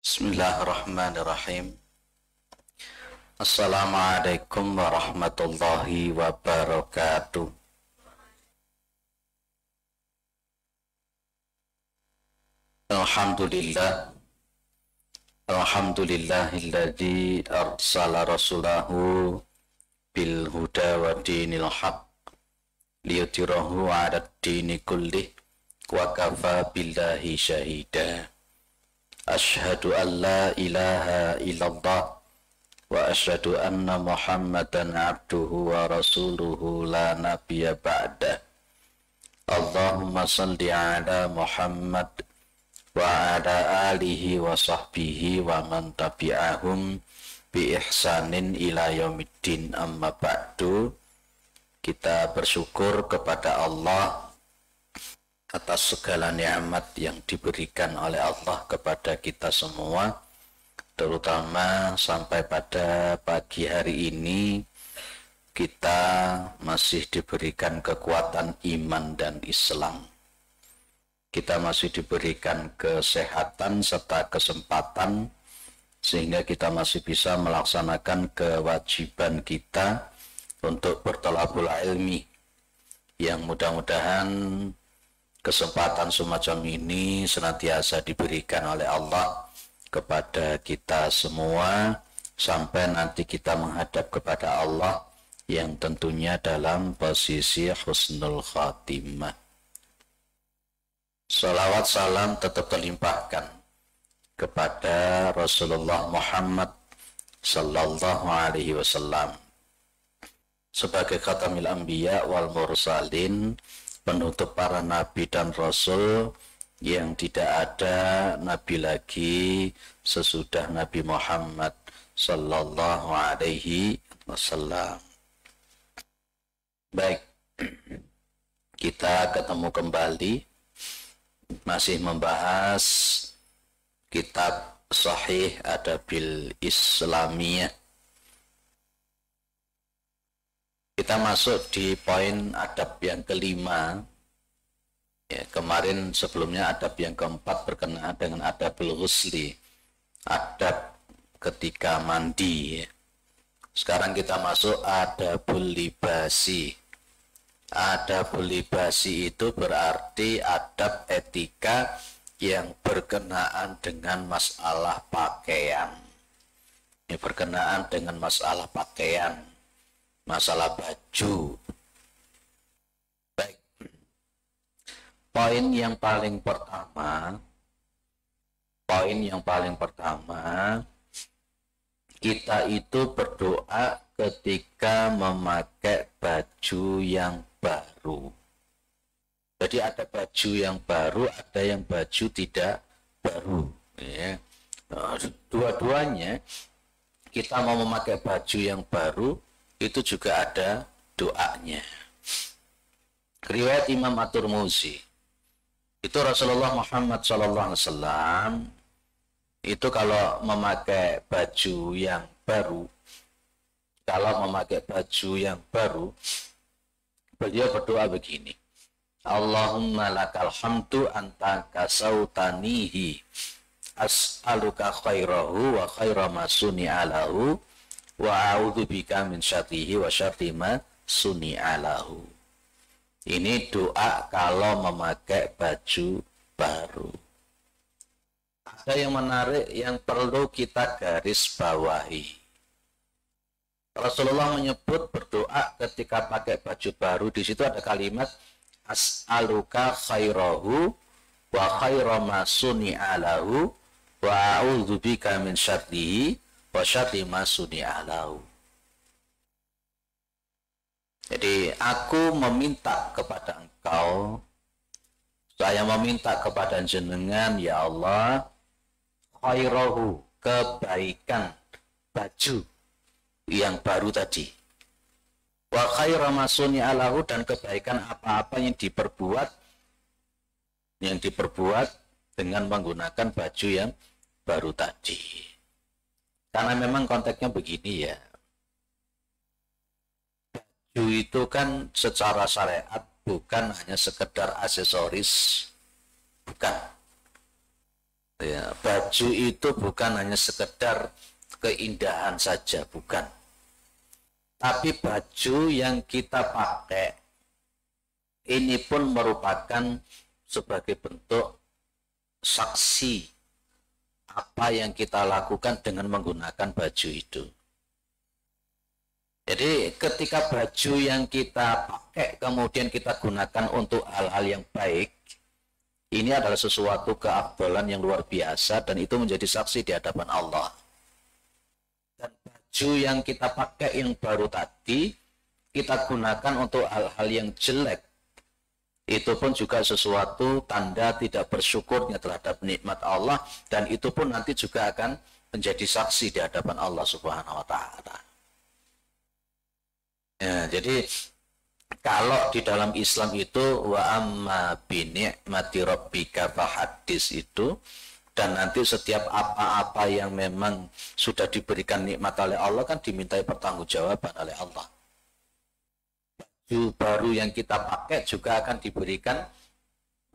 Bismillahirrahmanirrahim. Assalamualaikum warahmatullahi wabarakatuh. Alhamdulillah. Alhamdulillahilladzi arsala rasulahu bil huda wa dinil haq liyudhhirahu 'ala ad-dini kullih wa kafa billahi syahida. Ashhadu an la ilaha illallah wa ashhadu anna Muhammadan abduhu wa rasuluhu la nabiyya ba'da. Allahumma salli ala Muhammad wa ala alihi wa sahbihi wa man tabi'ahum bi ihsanin ila yaumiddin, amma ba'du. Kita bersyukur kepada Allah atas segala nikmat yang diberikan oleh Allah kepada kita semua, terutama sampai pada pagi hari ini kita masih diberikan kekuatan iman dan Islam. Kita masih diberikan kesehatan serta kesempatan sehingga kita masih bisa melaksanakan kewajiban kita untuk berthalabul ilmi, yang mudah-mudahan kesempatan semacam ini senantiasa diberikan oleh Allah kepada kita semua sampai nanti kita menghadap kepada Allah yang tentunya dalam posisi husnul khatimah. Salawat salam tetap terlimpahkan kepada Rasulullah Muhammad sallallahu alaihi wasallam sebagai khatamil anbiya wal mursalin, penutup para nabi dan rasul yang tidak ada nabi lagi sesudah Nabi Muhammad sallallahu alaihi wasallam. Baik, kita ketemu kembali masih membahas kitab Sahih Adabil Islamiyah. Kita masuk di poin adab yang kelima. Ya, kemarin sebelumnya adab yang keempat berkenaan dengan adabul ghusli, adab ketika mandi. Ya. Sekarang kita masuk adabul libasi. Adabul libasi itu berarti adab etika yang berkenaan dengan masalah pakaian. Ya, berkenaan dengan masalah pakaian, masalah baju. Baik. Poin yang paling pertama, kita itu berdoa ketika memakai baju yang baru. Jadi ada baju yang baru, ada yang baju tidak baru. Ya. Dua-duanya kita mau memakai baju yang baru itu juga ada doanya. Riwayat Imam At-Tirmidzi, itu Rasulullah Muhammad SAW itu kalau memakai baju yang baru, beliau berdoa begini: Allahumma lakal hamdu anta kasautanihi as'aluka khairahu wa khaira ma suni'a lahu wa a'udzu bika min syarrihi wa syarri ma suni'a lahu. Ini doa kalau memakai baju baru. Ada yang menarik yang perlu kita garis bawahi. Rasulullah menyebut berdoa ketika pakai baju baru, di situ ada kalimat as'aluka khairahu wa khaira ma suni'a lahu wa a'udzu bika min syarrihi wa syarri ma suni'a lahu. Jadi aku meminta kepada engkau, saya meminta kepada jenengan ya Allah, khairahu, kebaikan baju yang baru tadi, wa khaira ma suni'a lahu, dan kebaikan apa-apa yang diperbuat dengan menggunakan baju yang baru tadi. Karena memang konteksnya begini ya, baju itu kan secara syariat bukan hanya sekedar aksesoris, bukan. Ya, baju itu bukan hanya sekedar keindahan saja, bukan. Tapi baju yang kita pakai ini pun merupakan sebagai bentuk saksi apa yang kita lakukan dengan menggunakan baju itu. Jadi ketika baju yang kita pakai kemudian kita gunakan untuk hal-hal yang baik, ini adalah sesuatu keafdalan yang luar biasa dan itu menjadi saksi di hadapan Allah. Dan baju yang kita pakai yang baru tadi kita gunakan untuk hal-hal yang jelek, itu pun juga sesuatu tanda tidak bersyukurnya terhadap nikmat Allah, dan itu pun nanti juga akan menjadi saksi di hadapan Allah Subhanahu wa taala. Ya, jadi kalau di dalam Islam itu wa amma bi ni'mati rabbika fahaddits itu, dan nanti setiap apa-apa yang memang sudah diberikan nikmat oleh Allah kan dimintai pertanggungjawaban oleh Allah. Baju baru yang kita pakai juga akan diberikan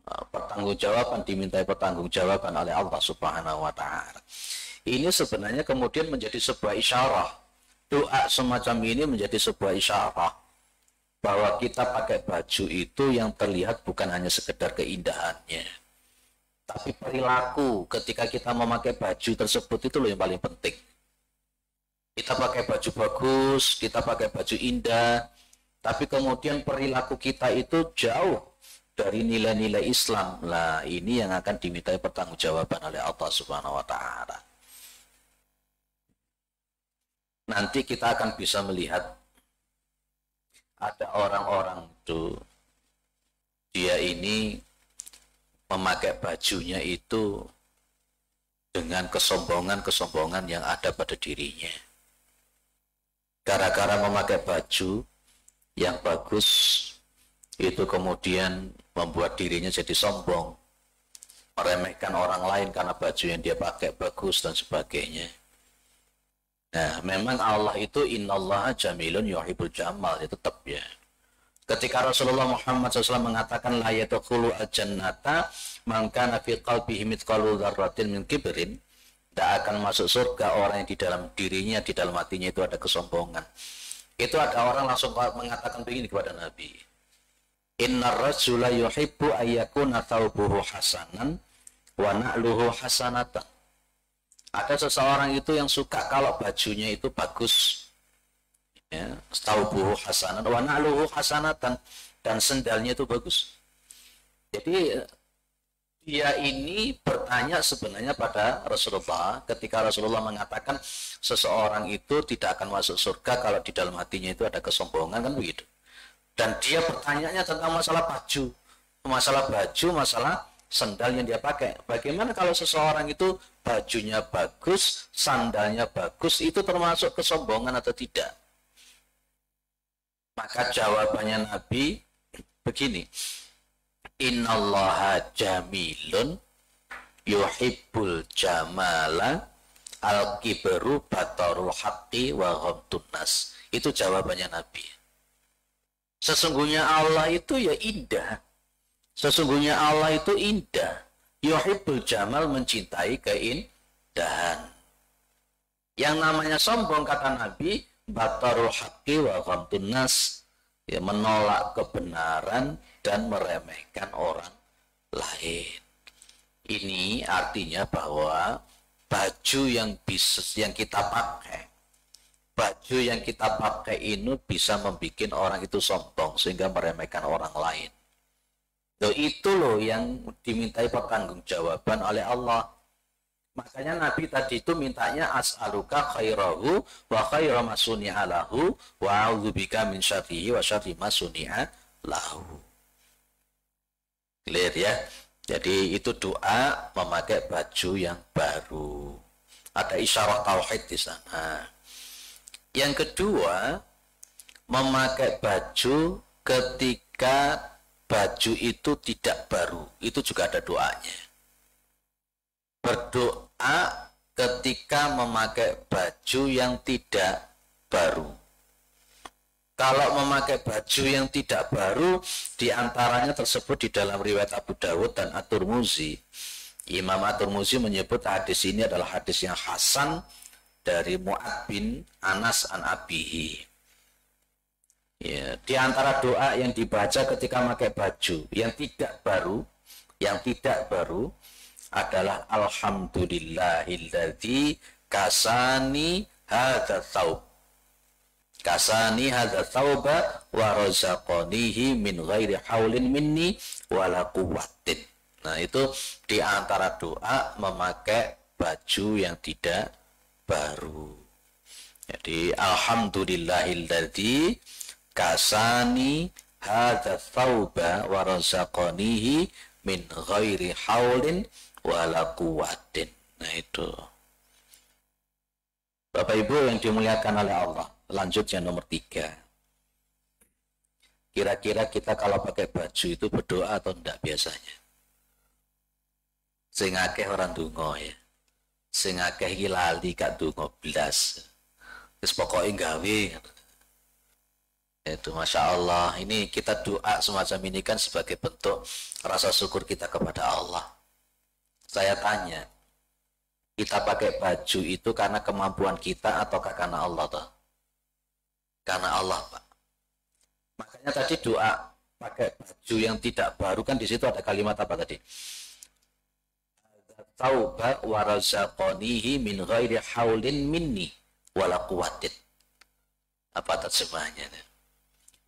pertanggungjawaban, dimintai pertanggungjawaban oleh Allah Subhanahu wa taala. Ini sebenarnya kemudian menjadi sebuah isyarah. Doa semacam ini menjadi sebuah isyarah bahwa kita pakai baju itu yang terlihat bukan hanya sekedar keindahannya, tapi perilaku ketika kita memakai baju tersebut itu loh yang paling penting. Kita pakai baju bagus, kita pakai baju indah, tapi kemudian perilaku kita itu jauh dari nilai-nilai Islam. Lah ini yang akan dimintai pertanggungjawaban oleh Allah Subhanahu wa taala. Nanti kita akan bisa melihat ada orang-orang itu dia ini memakai bajunya itu dengan kesombongan-kesombongan yang ada pada dirinya. Gara-gara memakai baju yang bagus itu kemudian membuat dirinya jadi sombong, meremehkan orang lain karena baju yang dia pakai bagus dan sebagainya. Nah, memang Allah itu innallaha jamilun yuhibbul jamal, itu tetap ya. Ketika Rasulullah Muhammad SAW mengatakan la yadkhulu al-jannata man kana fi qalbihi mithqalu dzarratin min kibrin, tidak akan masuk surga orang yang di dalam dirinya, di dalam hatinya itu ada kesombongan. Itu ada orang langsung mengatakan begini kepada Nabi, innar rajula yuhibbu ayyakuna thawbuhu hasanan wa na'luhu hasanatan. Ada seseorang itu yang suka kalau bajunya itu bagus, ya, thawbuhu hasanan wa na'luhu hasanatan, dan sendalnya itu bagus. Jadi dia ini bertanya sebenarnya pada Rasulullah ketika Rasulullah mengatakan seseorang itu tidak akan masuk surga kalau di dalam hatinya itu ada kesombongan, kan begitu. Dan dia bertanyanya tentang masalah baju, masalah sandal yang dia pakai. Bagaimana kalau seseorang itu bajunya bagus, sandalnya bagus, itu termasuk kesombongan atau tidak? Maka jawabannya Nabi begini, innallaha jamilun yuhibbul jamala al-kibru batarul haqqi wa ghamtun nas. Itu jawabannya Nabi. Sesungguhnya Allah itu ya indah. Sesungguhnya Allah itu indah. Yuhibbul jamal, mencintai keindahan. Yang namanya sombong, kata Nabi, batarul haqqi wa ghamtun nas, ya, menolak kebenaran dan meremehkan orang lain. Ini artinya bahwa baju yang kita pakai, baju yang kita pakai ini bisa membuat orang itu sombong sehingga meremehkan orang lain. Loh, itu loh yang dimintai pertanggungjawaban oleh Allah. Makanya Nabi tadi itu mintanya as'aluka khairahu wa khaira ma suni'a lahu wa a'udzubika min syarrihi wa syarri ma suni'a lahu. Clear ya? Jadi itu doa memakai baju yang baru. Ada isyarat tauhid di sana. Yang kedua, memakai baju ketika baju itu tidak baru, itu juga ada doanya. Berdoa ketika memakai baju yang tidak baru. Kalau memakai baju yang tidak baru, diantaranya tersebut di dalam riwayat Abu Dawud dan At-Tirmidzi, Imam At-Tirmidzi menyebut hadis ini adalah hadis yang hasan dari Mu'ad bin Anas an abihi. Ya, di antara doa yang dibaca ketika pakai baju yang tidak baru adalah alhamdulillahilladzi kasani hadza tsaub. Kasani hadza tsauba wa razaqanihi min ghairi haulin minni wala quwwatin. Nah, itu di antara doa memakai baju yang tidak baru. Jadi alhamdulillahilladzi kasani hadza tsauba wa razaqanihi min ghairi haulin wala quwwatin. Nah, itu. Bapak Ibu yang dimuliakan oleh Allah. Lanjut yang nomor 3. Kira-kira kita kalau pakai baju itu berdoa atau enggak biasanya? Sing akeh orang donga ya. Sing akeh iki lali gak donga blas. Wis pokoke gawe. Itu Masya Allah. Ini kita doa semacam ini kan sebagai bentuk rasa syukur kita kepada Allah. Saya tanya, kita pakai baju itu karena kemampuan kita ataukah karena Allah toh? Karena Allah, Pak. Makanya tadi doa pakai baju yang tidak baru kan di situ ada kalimat apa tadi? Tauba wa razaqanihi min ghairi haulin minni wala quwwatin. Apa terjemahnya?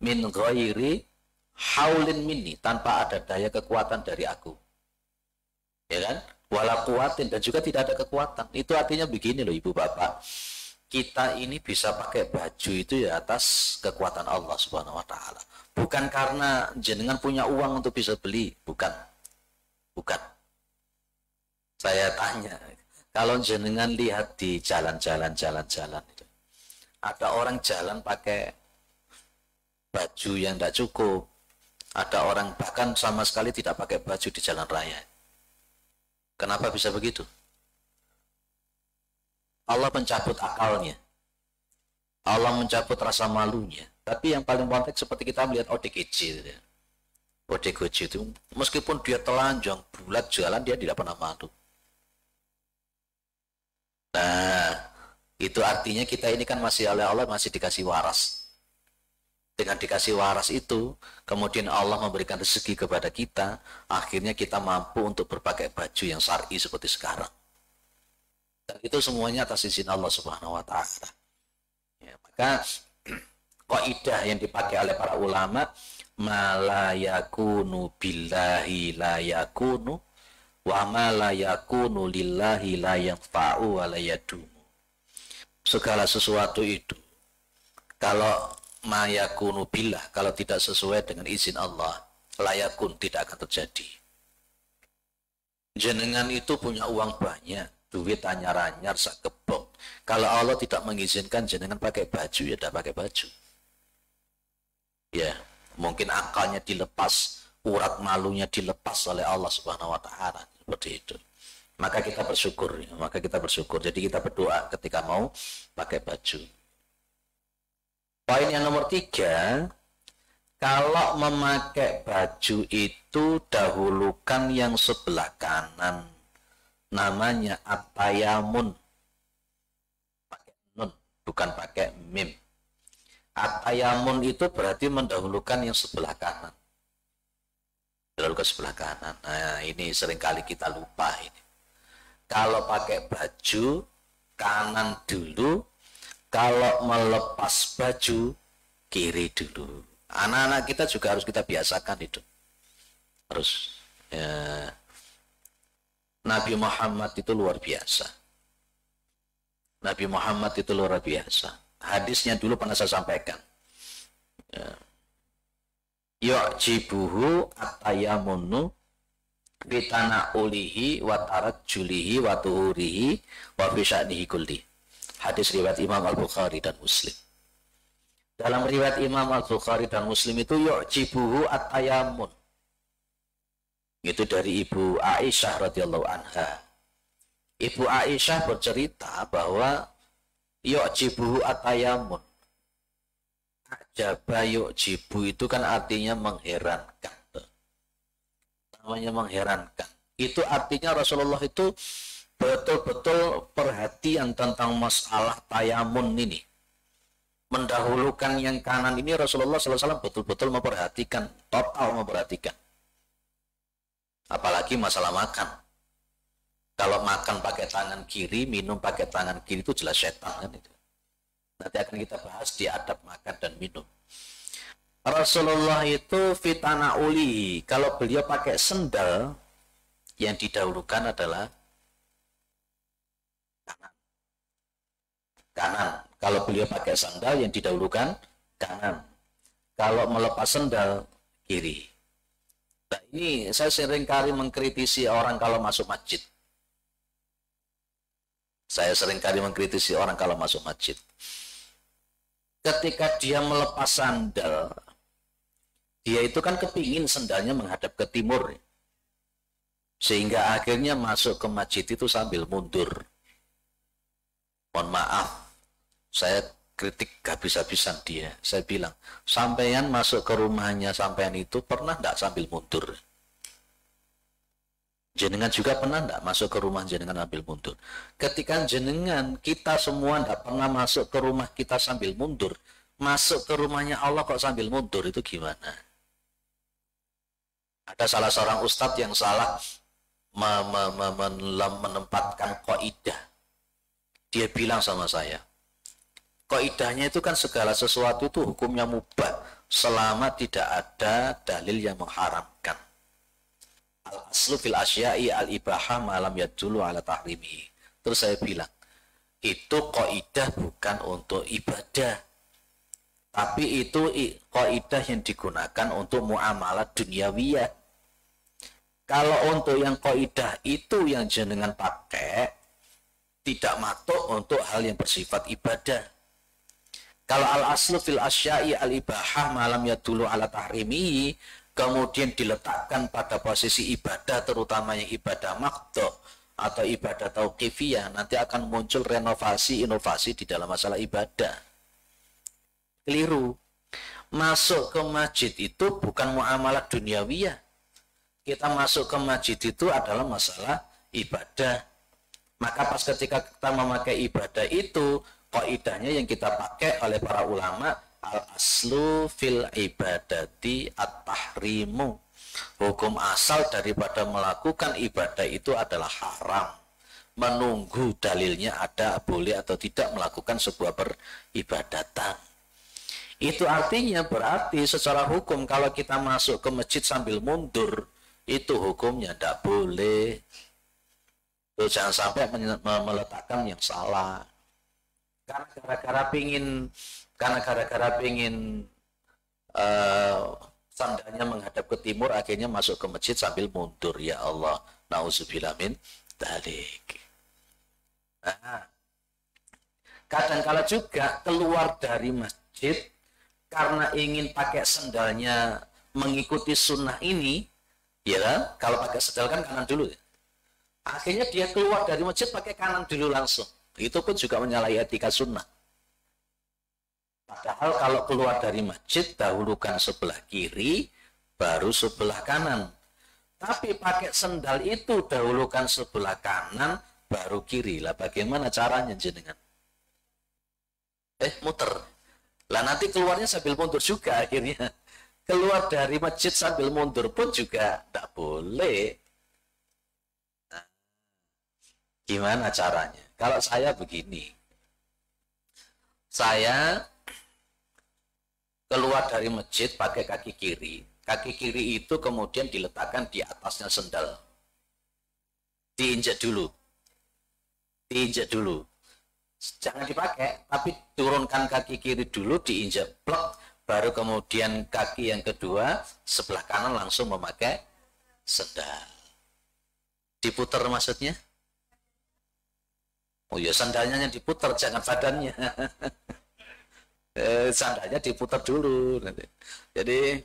Min ghairi haulin minni, tanpa ada daya kekuatan dari aku. Ya kan? Wala quwwatin, dan juga tidak ada kekuatan. Itu artinya begini loh Ibu Bapak. Kita ini bisa pakai baju itu ya atas kekuatan Allah Subhanahu wa taala. Bukan karena jenengan punya uang untuk bisa beli, bukan. Bukan. Saya tanya, kalau jenengan lihat di jalan-jalan itu, ada orang jalan pakai baju yang tidak cukup, ada orang bahkan sama sekali tidak pakai baju di jalan raya. Kenapa bisa begitu? Allah mencabut akalnya, Allah mencabut rasa malunya. Tapi yang paling konteks seperti kita melihat ODGJ, ODGJ itu meskipun dia telanjang bulat jalan, dia tidak pernah malu. Nah, itu artinya kita ini kan masih oleh Allah masih dikasih waras. Dengan dikasih waras itu, kemudian Allah memberikan rezeki kepada kita, akhirnya kita mampu untuk berpakai baju yang syar'i seperti sekarang. Dan itu semuanya atas izin Allah Subhanahu wa taala. Ya, maka kaidah yang dipakai oleh para ulama, ma la yakunu billahi la yakunu wa ma la yakunu lillahi la yanfa'u wa la yadumu. Segala sesuatu itu kalau ma yakunu billah, kalau tidak sesuai dengan izin Allah, la yakun, tidak akan terjadi. Jenengan itu punya uang banyak, duit anyar-anyar sak kebok. Kalau Allah tidak mengizinkan jenengan pakai baju, ya tidak pakai baju. Ya, mungkin akalnya dilepas, urat malunya dilepas oleh Allah Subhanahu wa taala. Seperti itu. Maka kita bersyukur, Jadi kita berdoa ketika mau pakai baju. Poin yang nomor 3, kalau memakai baju itu dahulukan yang sebelah kanan. Namanya at-tayamun. Pakai nun, bukan pakai mim. At-tayamun itu berarti mendahulukan yang sebelah kanan. Lalu ke sebelah kanan. Nah, ini seringkali kita lupa ini. Kalau pakai baju, kanan dulu. Kalau melepas baju, kiri dulu. Anak-anak kita juga harus kita biasakan itu. Harus. Ya. Nabi Muhammad itu luar biasa. Nabi Muhammad itu luar biasa. Hadisnya dulu pernah saya sampaikan. Ya. Yu'jibuhu at-tayamunu bitana ulihi wa tarajjulihi wa tuhurihi wa fisya'nihi kulli. Hadis riwayat Imam Al-Bukhari dan Muslim. Dalam riwayat Imam Al-Bukhari dan Muslim itu yu'jibuhu at-tayamun. Itu dari Ibu Aisyah radhiyallahu anha. Ibu Aisyah bercerita bahwa yu'jibuhu at-tayamun. Ajaba yu'jibu itu kan artinya mengherankan. Namanya mengherankan. Itu artinya Rasulullah itu betul-betul perhatian tentang masalah tayamun ini. Mendahulukan yang kanan ini Rasulullah SAW betul-betul memperhatikan, total memperhatikan. Apalagi masalah makan. Kalau makan pakai tangan kiri, minum pakai tangan kiri itu jelas setan kan itu. Nanti akan kita bahas di adab makan dan minum. Rasulullah itu fitana uli. Kalau beliau pakai sendal, yang didahulukan adalah kanan. Kanan. Kalau beliau pakai sandal, yang didahulukan kanan. Kalau melepas sandal, kiri. Nah, ini saya sering kali mengkritisi orang kalau masuk masjid. Saya sering kali mengkritisi orang kalau masuk masjid. Ketika dia melepas sandal, dia itu kan kepingin sandalnya menghadap ke timur. Sehingga akhirnya masuk ke masjid itu sambil mundur. Mohon maaf, saya kritik habis-habisan dia. Saya bilang, sampean masuk ke rumahnya sampean itu pernah tidak sambil mundur? Jenengan juga pernah tidak masuk ke rumah jenengan sambil mundur? Ketika jenengan, kita semua tidak pernah masuk ke rumah kita sambil mundur, masuk ke rumahnya Allah kok sambil mundur, itu gimana? Ada salah seorang ustadz yang salah menempatkan kaidah. Dia bilang sama saya, kaidahnya itu kan segala sesuatu itu hukumnya mubah selama tidak ada dalil yang mengharamkan. Al-aslu fil asya'i al-ibahah malam yadulu ala tahrimi. Terus saya bilang, itu kaidah bukan untuk ibadah, tapi itu kaidah yang digunakan untuk muamalah duniawiyah. Kalau untuk yang kaidah itu yang jenengan pakai, tidak matuk untuk hal yang bersifat ibadah. Kalau al-aslu fil asya'i al-ibahah malam yadulu ala tahrimi, kemudian diletakkan pada posisi ibadah, terutama yang ibadah maqdu' atau ibadah tauqifiyah, nanti akan muncul renovasi, inovasi di dalam masalah ibadah. Keliru. Masuk ke masjid itu bukan muamalah duniawiyah. Kita masuk ke masjid itu adalah masalah ibadah. Maka pas ketika kita memakai ibadah itu, kaidahnya yang kita pakai oleh para ulama, al-aslu fil ibadati at-tahrimu. Hukum asal daripada melakukan ibadah itu adalah haram. Menunggu dalilnya ada boleh atau tidak melakukan sebuah peribadatan. Itu artinya berarti secara hukum kalau kita masuk ke masjid sambil mundur, itu hukumnya tidak boleh. Tuh, jangan sampai meletakkan yang salah. Karena gara-gara pingin sandalnya menghadap ke timur, akhirnya masuk ke masjid sambil mundur. Ya Allah, na'udzubillah min dzalik. Nah, kadang-kala juga keluar dari masjid karena ingin pakai sandalnya mengikuti sunnah ini, ya kan? Kalau pakai sandal kan kanan dulu ya. Akhirnya dia keluar dari masjid pakai kanan dulu langsung. Itu pun juga menyalahi etika sunnah. Padahal kalau keluar dari masjid, dahulukan sebelah kiri, baru sebelah kanan. Tapi pakai sendal itu, dahulukan sebelah kanan, baru kiri. Lah bagaimana caranya jenengan? Muter. Lah nanti keluarnya sambil mundur juga akhirnya. Keluar dari masjid sambil mundur pun juga tidak boleh. Nah, gimana caranya? Kalau saya begini. Saya keluar dari masjid pakai kaki kiri. Kaki kiri itu kemudian diletakkan di atasnya sendal. Diinjak dulu. Diinjak dulu. Jangan dipakai, tapi turunkan kaki kiri dulu, diinjak plek, baru kemudian kaki yang kedua sebelah kanan langsung memakai sendal. Diputar maksudnya? Oh ya, sandalnya yang diputar, jangan badannya. Sandalnya diputar dulu. Jadi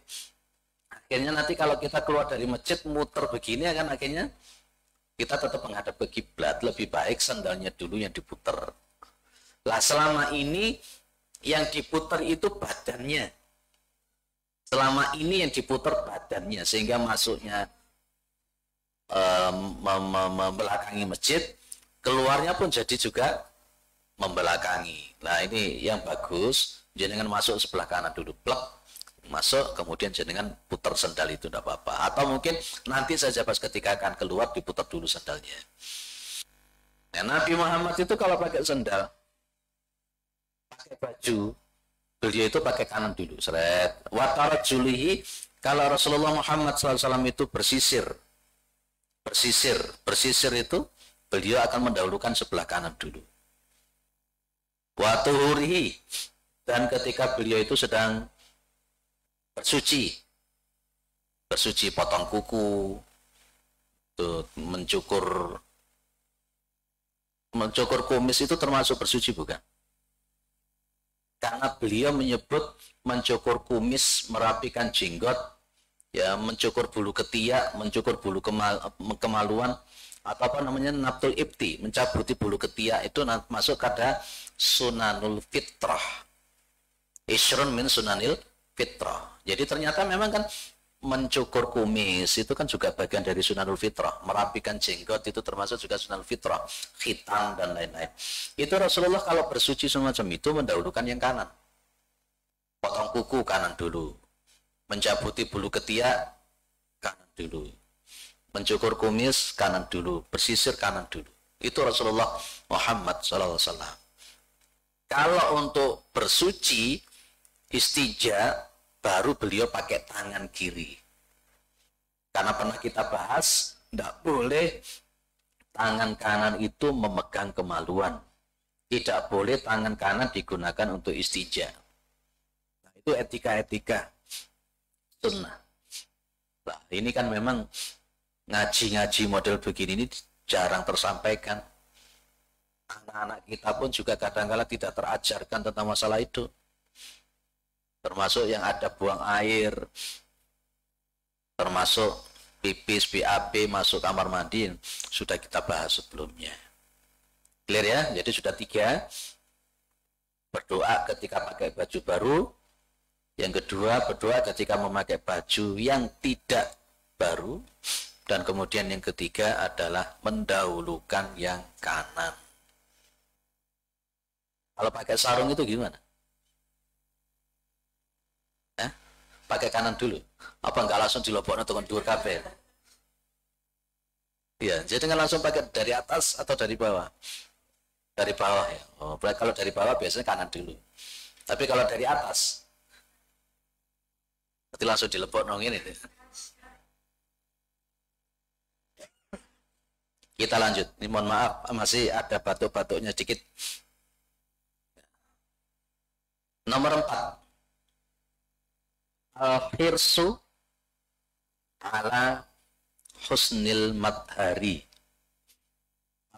akhirnya nanti kalau kita keluar dari masjid muter begini kan akhirnya kita tetap menghadap ke kiblat. Lebih baik sandalnya dulu yang diputar. Lah selama ini yang diputar itu badannya. Selama ini yang diputar badannya sehingga masuknya membelakangi masjid, keluarnya pun jadi juga membelakangi. Nah ini yang bagus, jenengan masuk sebelah kanan dulu, plek, masuk, kemudian jenengan putar sendal itu tidak apa-apa. Atau mungkin nanti saja pas ketika akan keluar diputar dulu sendalnya. Nah, Nabi Muhammad itu kalau pakai sendal, pakai baju, beliau itu pakai kanan dulu, seret. Watarat julihi, kalau Rasulullah Muhammad SAW itu bersisir itu beliau akan mendahulukan sebelah kanan dulu. Wa tuhurihi, dan ketika beliau itu sedang bersuci potong kuku, tuh, mencukur kumis itu termasuk bersuci bukan? Karena beliau menyebut mencukur kumis, merapikan jenggot, ya, mencukur bulu ketiak, mencukur bulu kemaluan, atau apa namanya, nabtul ibti, mencabuti bulu ketiak, itu masuk pada sunanul fitrah. Isrun min sunanil fitrah. Jadi ternyata memang kan mencukur kumis itu kan juga bagian dari sunanul fitrah. Merapikan jenggot itu termasuk juga sunanul fitrah. Khitan dan lain-lain. Itu Rasulullah kalau bersuci semacam itu mendahulukan yang kanan. Potong kuku kanan dulu. Mencabuti bulu ketiak kanan dulu. Mencukur kumis kanan dulu. Bersisir kanan dulu. Itu Rasulullah Muhammad SAW. Kalau untuk bersuci, istijah, baru beliau pakai tangan kiri. Karena pernah kita bahas, tidak boleh tangan kanan itu memegang kemaluan. Tidak boleh tangan kanan digunakan untuk istijah. Nah, itu etika-etika sunnah. Nah, ini kan memang ngaji-ngaji model begini ini jarang tersampaikan. Anak-anak kita pun juga kadang-kala tidak terajarkan tentang masalah itu. Termasuk yang ada buang air, termasuk pipis, BAB, masuk kamar mandi, sudah kita bahas sebelumnya. Clear ya? Jadi sudah 3. Berdoa ketika pakai baju baru. Yang kedua, berdoa ketika memakai baju yang tidak baru. Dan kemudian yang ketiga adalah mendahulukan yang kanan. Kalau pakai sarung itu gimana? Pakai kanan dulu. Apa enggak langsung dilobokno dengan dhuwur kabeh? Iya, jadi dengan langsung pakai dari atas atau dari bawah? Dari bawah ya. Oh, kalau dari bawah biasanya kanan dulu. Tapi kalau dari atas, berarti langsung dilebokno ngene. Kita lanjut. Ini mohon maaf, masih ada batuk-batuknya sedikit. Nomor 4. Al-hirsu ala husnil madhari.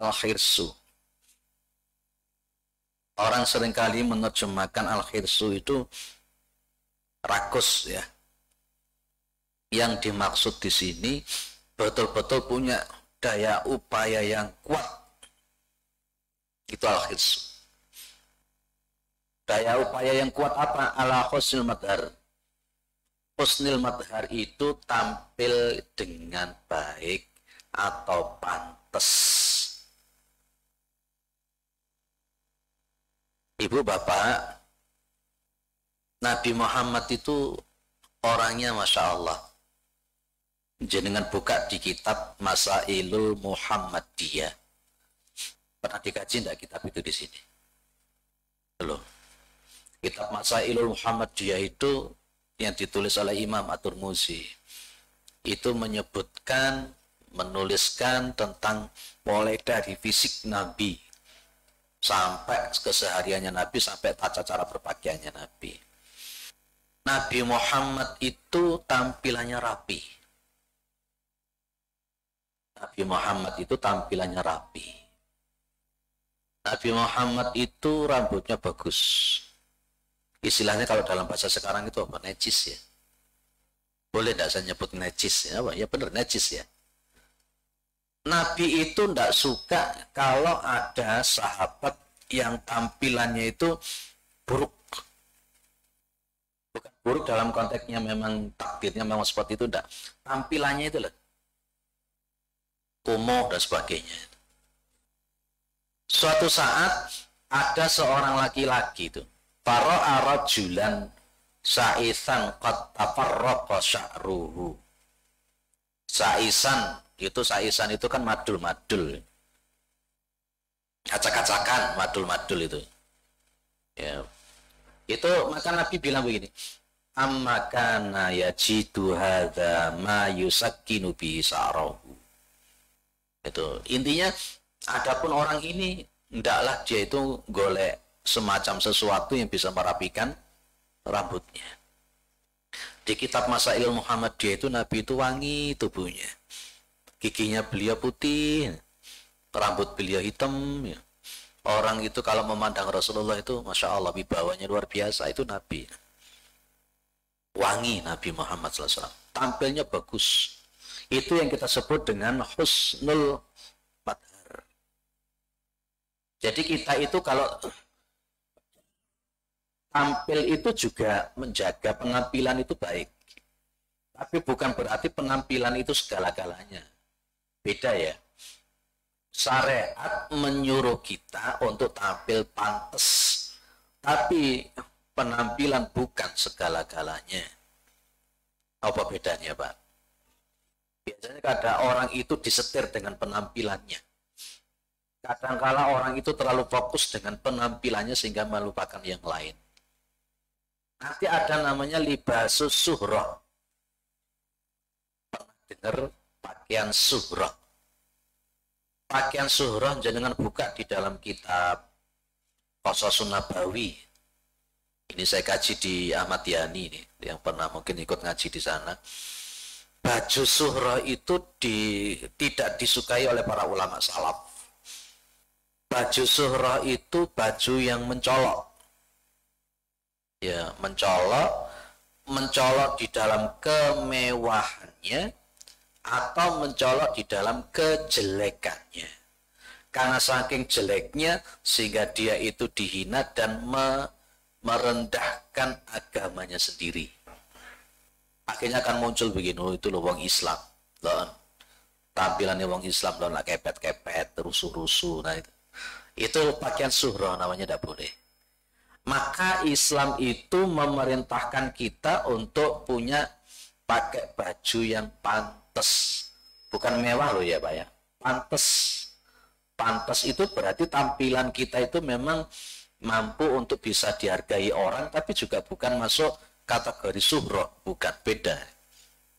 Al-hirsu. Orang seringkali menerjemahkan al-hirsu itu rakus ya. Yang dimaksud di sini betul-betul punya daya upaya yang kuat. Itu al-hirsu. Daya upaya yang kuat apa? Ala husnil madhar. Husnil madhar itu tampil dengan baik atau pantas. Ibu bapak, Nabi Muhammad itu orangnya Masya Allah. Jenengan buka di kitab Masailul Muhammadiyah. Pernah dikaji enggak kitab itu di sini? Belum. Kitab Masailul Muhammadiyah itu yang ditulis oleh Imam At-Tirmidzi. Itu menyebutkan, menuliskan tentang mulai dari fisik Nabi sampai kesehariannya Nabi, sampai tata cara berpakaiannya Nabi. Nabi Muhammad itu tampilannya rapi. Nabi Muhammad itu tampilannya rapi. Nabi Muhammad itu rambutnya bagus. Istilahnya kalau dalam bahasa sekarang itu apa? Necis ya. Boleh tidak saya nyebut necis ya? Ya benar necis ya. Nabi itu tidak suka kalau ada sahabat yang tampilannya itu buruk. Bukan buruk dalam konteksnya memang takdirnya memang seperti itu, tidak. Tampilannya itu loh. kumuh dan sebagainya. Suatu saat ada seorang laki-laki itu, fara'a rajulan sa'isan qad tafarraqa sya'ruhu. Sa'isan itu kan madul-madul. Acak-acakan, madul-madul itu. Ya. Itu maka Nabi bilang begini, amma kana yajidu hadza ma yusakkinu bi sa'rahu. Itu intinya, adapun orang ini hendaklah dia itu golek semacam sesuatu yang bisa merapikan rambutnya. Di kitab Masail Muhammadiyah itu Nabi itu wangi tubuhnya, giginya beliau putih, rambut beliau hitam. Ya. Orang itu kalau memandang Rasulullah itu Masya Allah wibawanya luar biasa. Itu Nabi wangi, Nabi Muhammad SAW tampilnya bagus. Itu yang kita sebut dengan husnul madhar. Jadi kita itu kalau tampil itu juga menjaga penampilan itu baik. Tapi bukan berarti penampilan itu segala-galanya. Beda ya. Syariat menyuruh kita untuk tampil pantas. Tapi penampilan bukan segala-galanya. Apa bedanya, Pak? Biasanya kadang orang itu disetir dengan penampilannya. Kadangkala orang itu terlalu fokus dengan penampilannya sehingga melupakan yang lain. Nanti ada namanya libasus suhrah. Pernah dengar pakaian suhrah? Pakaian suhrah jangan buka di dalam kitab Qasasun Nabawi. Ini saya kaji di Ahmad Yani ini, yang pernah mungkin ikut ngaji di sana. Baju suhrah itu tidak disukai oleh para ulama salaf. Baju suhrah itu baju yang mencolok. Ya, mencolok di dalam kemewahannya atau mencolok di dalam kejelekannya. Karena saking jeleknya sehingga dia itu dihina dan merendahkan agamanya sendiri. Akhirnya akan muncul begini, oh itu loh wong Islam. Loh, tampilannya wong Islam loh, kepet-kepet, rusuh-rusuh. Nah itu pakaian suhrah namanya, tidak boleh. Maka Islam itu memerintahkan kita untuk punya pakai baju yang pantas. Bukan mewah loh ya Pak ya. Pantas. Pantas itu berarti tampilan kita itu memang mampu untuk bisa dihargai orang, tapi juga bukan masuk kategori suhrah, bukan, beda.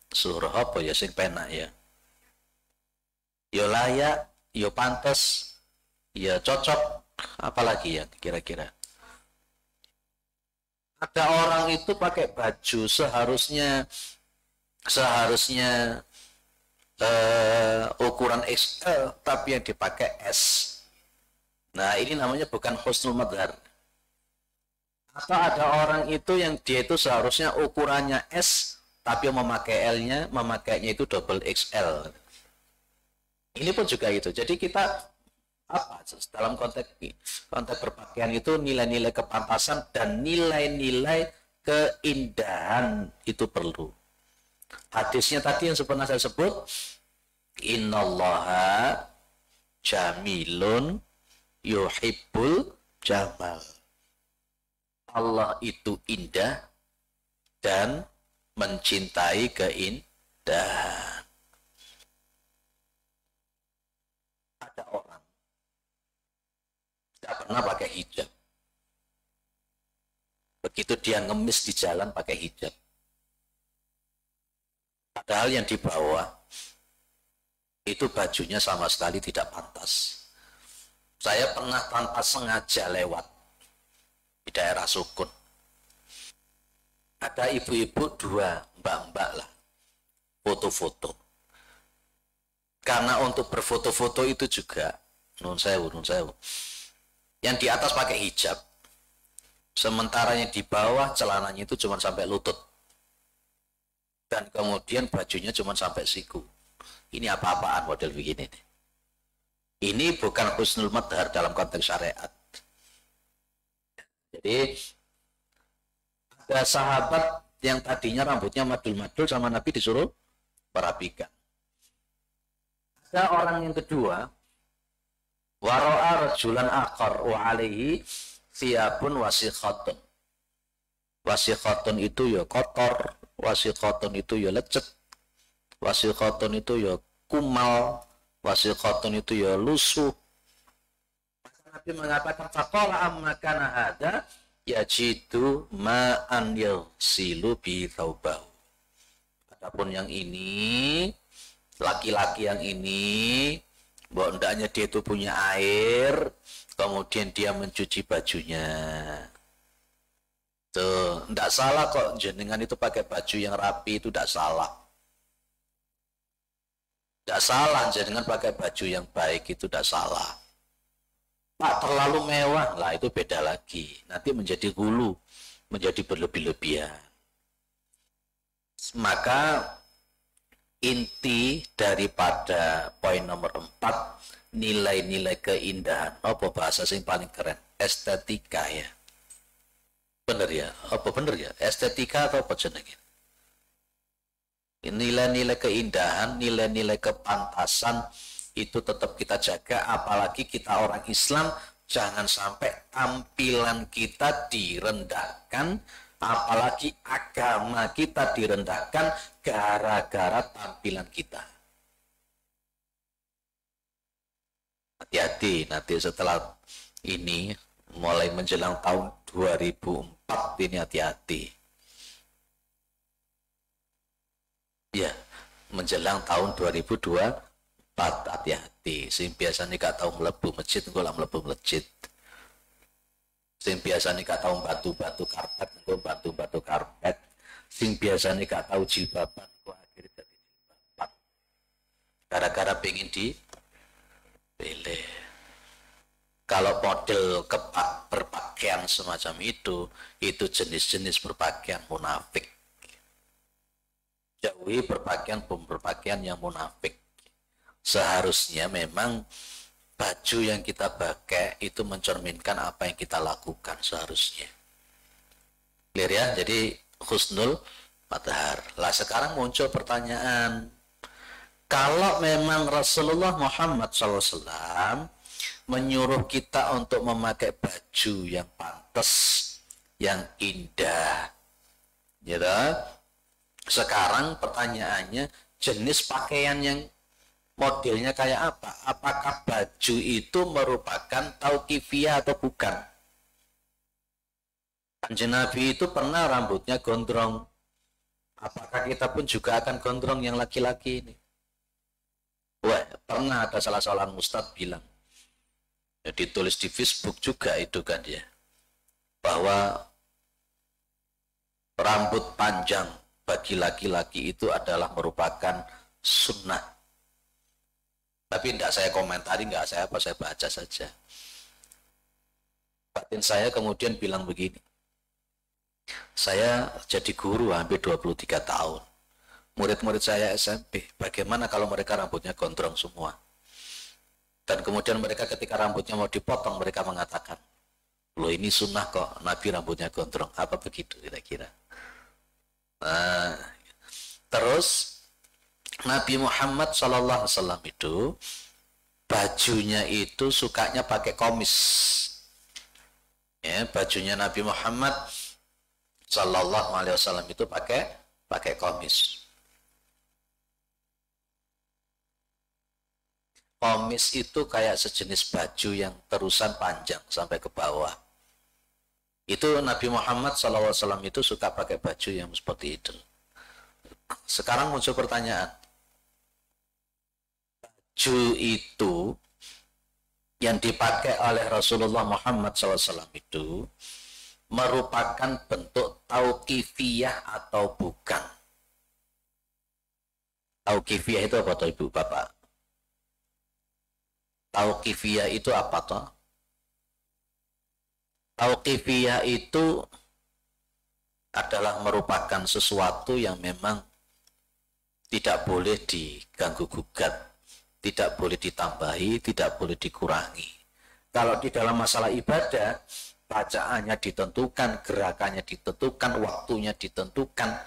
Suhrah apa ya sing penak ya. Yo layak, yo pantas, ya cocok, apalagi ya kira-kira. Ada orang itu pakai baju seharusnya ukuran XL tapi yang dipakai S. Nah ini namanya bukan husnul madhar. Atau ada orang itu yang dia itu seharusnya ukurannya S tapi yang memakai L-nya, memakainya itu double XL. Ini pun juga gitu. Jadi kita apa dalam konteks berpakaian itu nilai-nilai kepantasan dan nilai-nilai keindahan itu perlu. Hadisnya tadi yang pernah saya sebut, innallaha jamilun yuhibbul jamal. Allah itu indah dan mencintai keindahan. Ada orang tidak pernah pakai hijab. Begitu dia ngemis di jalan pakai hijab. Padahal yang di bawah itu bajunya sama sekali tidak pantas. Saya pernah tanpa sengaja lewat di daerah Sukun. Ada ibu-ibu dua, mbak-mbak lah, foto-foto. Karena untuk berfoto-foto itu juga, nun sewu. Yang di atas pakai hijab. Sementara yang di bawah celananya itu cuma sampai lutut. Dan kemudian bajunya cuma sampai siku. Ini apa-apaan model begini nih. Ini bukan husnul madhar dalam konteks syariat. Jadi ada sahabat yang tadinya rambutnya madul-madul sama Nabi disuruh merapikan. Ada orang yang kedua, wara'a rajulan akhar wa alaihi thiyabun wasikhatun. Wasikhatun itu ya kotor, wasikhatun itu ya lecet, wasikhatun itu ya kumal, wasikhatun itu ya lusuh. Nabi mengatakan faqala amma kana hada yajidu ma'an yasilu bi thawbahu. Adapun yang ini, laki-laki yang ini, bahwa hendaknya dia itu punya air, kemudian dia mencuci bajunya. Tuh, tidak salah kok jenengan itu pakai baju yang rapi, itu tidak salah. Tidak salah jenengan pakai baju yang baik, itu tidak salah. Pak, terlalu mewah, lah itu beda lagi. Nanti menjadi hulu, menjadi berlebih-lebihan. Maka inti daripada poin nomor 4, nilai-nilai keindahan. Apa bahasa yang paling keren? Estetika ya. Bener ya? Apa bener ya? Estetika atau apa jenenge? Nilai-nilai keindahan, nilai-nilai kepantasan itu tetap kita jaga, apalagi kita orang Islam, jangan sampai tampilan kita direndahkan, apalagi agama kita direndahkan gara-gara tampilan kita. Hati-hati nanti setelah ini mulai menjelang tahun 2004 ini hati-hati. Ya, menjelang tahun 2024 hati-hati. Sing biasa nih gak tahu melebu masjid, engko lah melebu masjid. Sing biasa nih gak tahu batu-batu karpet, engko batu-batu karpet. Sing biasa nih gak tahu jilbaban, engko akhirnya jadi jilbaban. Gara-gara pengen dipilih. Kalau model berpakaian semacam itu jenis-jenis berpakaian munafik. Jauhi berpakaian yang munafik. Seharusnya memang baju yang kita pakai itu mencerminkan apa yang kita lakukan seharusnya. Clear ya? Jadi husnul madhar. Lah sekarang muncul pertanyaan. Kalau memang Rasulullah Muhammad SAW menyuruh kita untuk memakai baju yang pantas, yang indah, gitu. Sekarang pertanyaannya, jenis pakaian yang modelnya kayak apa? Apakah baju itu merupakan tauqifiyah atau bukan? Kanjeng Nabi itu pernah rambutnya gondrong. Apakah kita pun juga akan gondrong yang laki-laki ini? Wah, pernah ada salah seorang ustadz bilang, ya, ditulis di Facebook juga itu kan dia, bahwa rambut panjang bagi laki-laki itu adalah merupakan sunnah. Tapi tidak saya komentari, nggak saya apa, saya baca saja. Batin saya kemudian bilang begini, saya jadi guru hampir 23 tahun. Murid-murid saya SMP, bagaimana kalau mereka rambutnya gondrong semua? Dan kemudian mereka ketika rambutnya mau dipotong, mereka mengatakan, loh ini sunnah kok, Nabi rambutnya gondrong. Apa begitu kira-kira? Nah, terus Nabi Muhammad SAW itu bajunya itu sukanya pakai komis. Ya, bajunya Nabi Muhammad SAW itu pakai komis. Komis itu kayak sejenis baju yang terusan panjang sampai ke bawah. Itu Nabi Muhammad SAW itu suka pakai baju yang seperti itu. Sekarang muncul pertanyaan. Baju itu yang dipakai oleh Rasulullah Muhammad SAW itu merupakan bentuk tauqifiyah atau bukan? Tauqifiyah itu apa toh Ibu Bapak? Tauqifiyah itu apa toh? Tauqifiyah itu adalah merupakan sesuatu yang memang tidak boleh diganggu gugat, tidak boleh ditambahi, tidak boleh dikurangi. Kalau di dalam masalah ibadah, bacaannya ditentukan, gerakannya ditentukan, waktunya ditentukan,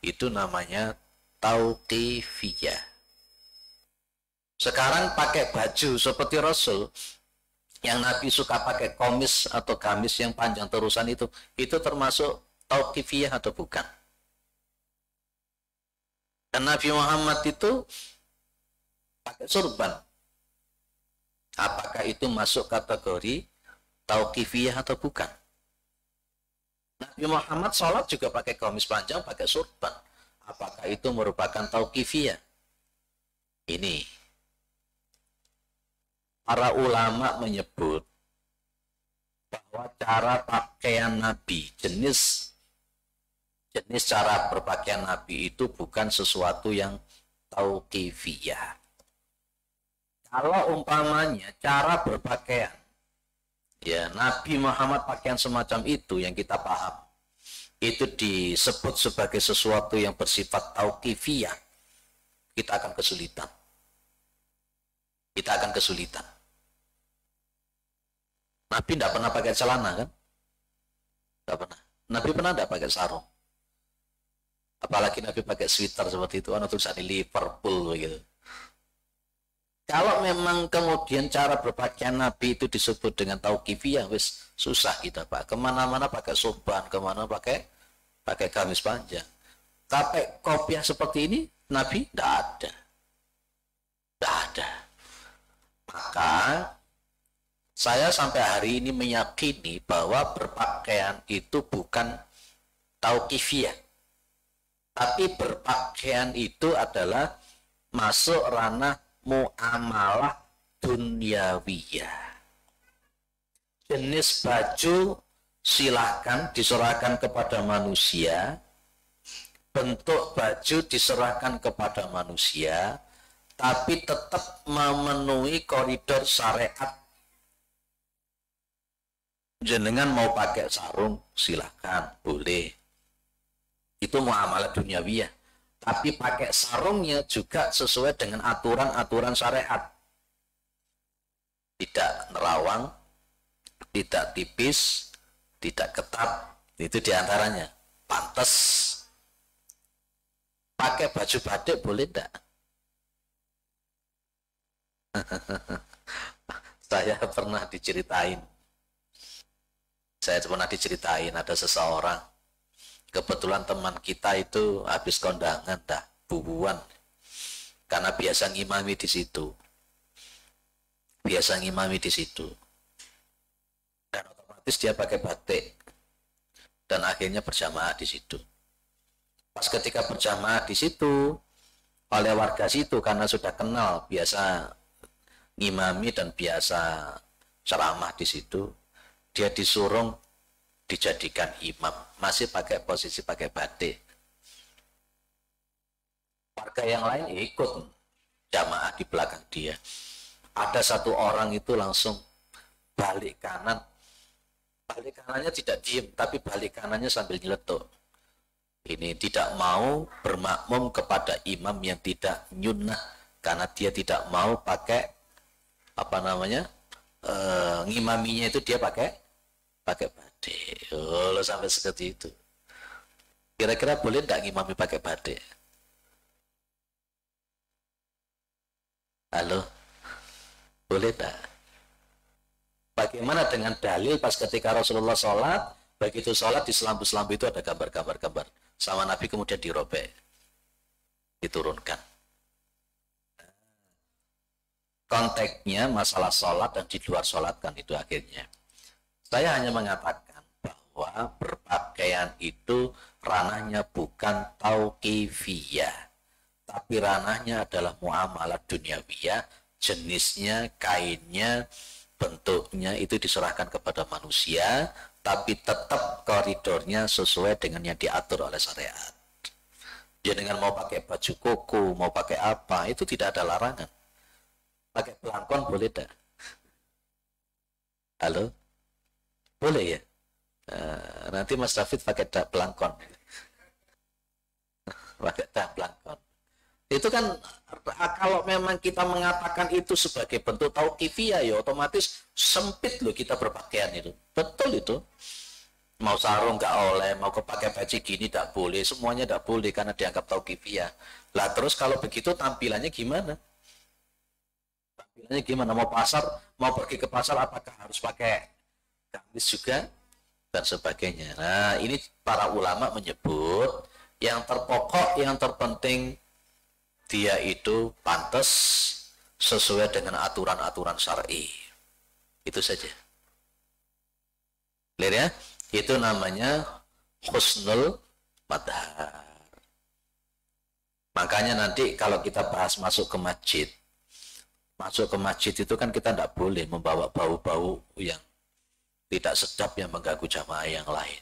itu namanya tauqifiyah. Sekarang pakai baju seperti Rasul, yang Nabi suka pakai komis atau gamis yang panjang terusan itu termasuk tauqifiyah atau bukan? Dan Nabi Muhammad itu pakai surban. Apakah itu masuk kategori tauqifiyah atau bukan? Nabi Muhammad sholat juga pakai gamis panjang, pakai surban. Apakah itu merupakan tauqifiyah? Ini para ulama menyebut bahwa cara pakaian Nabi, jenis cara berpakaian Nabi itu bukan sesuatu yang tauqifiyah. Kalau umpamanya cara berpakaian, ya Nabi Muhammad pakaian semacam itu yang kita paham, itu disebut sebagai sesuatu yang bersifat tauqifiyah, kita akan kesulitan. Kita akan kesulitan. Nabi tidak pernah pakai celana kan? Tidak pernah. Nabi pernah tidak pakai sarung? Apalagi Nabi pakai sweater seperti itu, atau tulisan Liverpool begitu. Kalau memang kemudian cara berpakaian Nabi itu disebut dengan tauqifiyah, wis susah kita Pak. Kemana-mana pakai surban, kemana pakai gamis panjang. Tapi kopiah seperti ini Nabi tidak ada. Tidak ada. Maka saya sampai hari ini meyakini bahwa berpakaian itu bukan tauqifiyah. Tapi berpakaian itu adalah masuk ranah muamalah dunyawiyah. Jenis baju silahkan diserahkan kepada manusia. Bentuk baju diserahkan kepada manusia. Tapi tetap memenuhi koridor syariat. Jenengan mau pakai sarung silahkan, boleh. Itu muamalah duniawiyah. Tapi pakai sarungnya juga sesuai dengan aturan-aturan syariat. Tidak nerawang, tidak tipis, tidak ketat. Itu diantaranya. Pantas. Pakai baju batik boleh tidak? Saya pernah diceritain ada seseorang, kebetulan teman kita itu habis kondangan dah bubuan, karena biasa ngimami di situ, dan otomatis dia pakai batik, dan akhirnya berjamaah di situ. Pas ketika berjamaah di situ oleh warga situ, karena sudah kenal biasa ngimami dan biasa ceramah di situ, dia disuruh dijadikan imam, masih pakai posisi pakai batik. Warga yang lain ikut jamaah di belakang dia. Ada satu orang itu langsung balik kanan. Balik kanannya tidak diem, tapi balik kanannya sambil nyeletuk. Ini tidak mau bermakmum kepada imam yang tidak nyunnah, karena dia tidak mau pakai ngimaminya itu dia pakai batik. Lo sampai seperti itu. Kira-kira boleh tidak ngimami pakai batik? Halo, boleh tidak? Bagaimana dengan dalil pas ketika Rasulullah sholat, begitu sholat di selambu-selambu itu ada gambar-gambar sama Nabi, kemudian dirobek, diturunkan. Konteksnya masalah sholat dan di luar sholat kan itu akhirnya. Saya hanya mengatakan bahwa berpakaian itu ranahnya bukan tauqifiyah, tapi ranahnya adalah muamalah duniawiyah, jenisnya, kainnya, bentuknya itu diserahkan kepada manusia, tapi tetap koridornya sesuai dengan yang diatur oleh syariat. Jadi dengan mau pakai baju koko, mau pakai apa, itu tidak ada larangan. Pakai belangkon boleh tak? Halo? Boleh ya? Nanti Mas David pakai belangkon. Pakai belangkon. Itu kan kalau memang kita mengatakan itu sebagai bentuk tauqifiyah, ya otomatis sempit loh kita berpakaian itu. Betul itu. Mau sarung nggak oleh, mau kepakai baju gini nggak boleh, semuanya nggak boleh karena dianggap tauqifiyah. Lah terus kalau begitu tampilannya gimana? Bilangnya gimana? Mau pergi ke pasar apakah harus pakai gamis juga dan sebagainya. Nah, ini para ulama menyebut yang terpokok, yang terpenting dia itu pantas sesuai dengan aturan-aturan syar'i. Itu saja. Clear ya? Itu namanya husnul madhar. Makanya nanti kalau kita bahas masuk ke masjid itu kan kita tidak boleh membawa bau-bau yang tidak sedap yang mengganggu jamaah yang lain.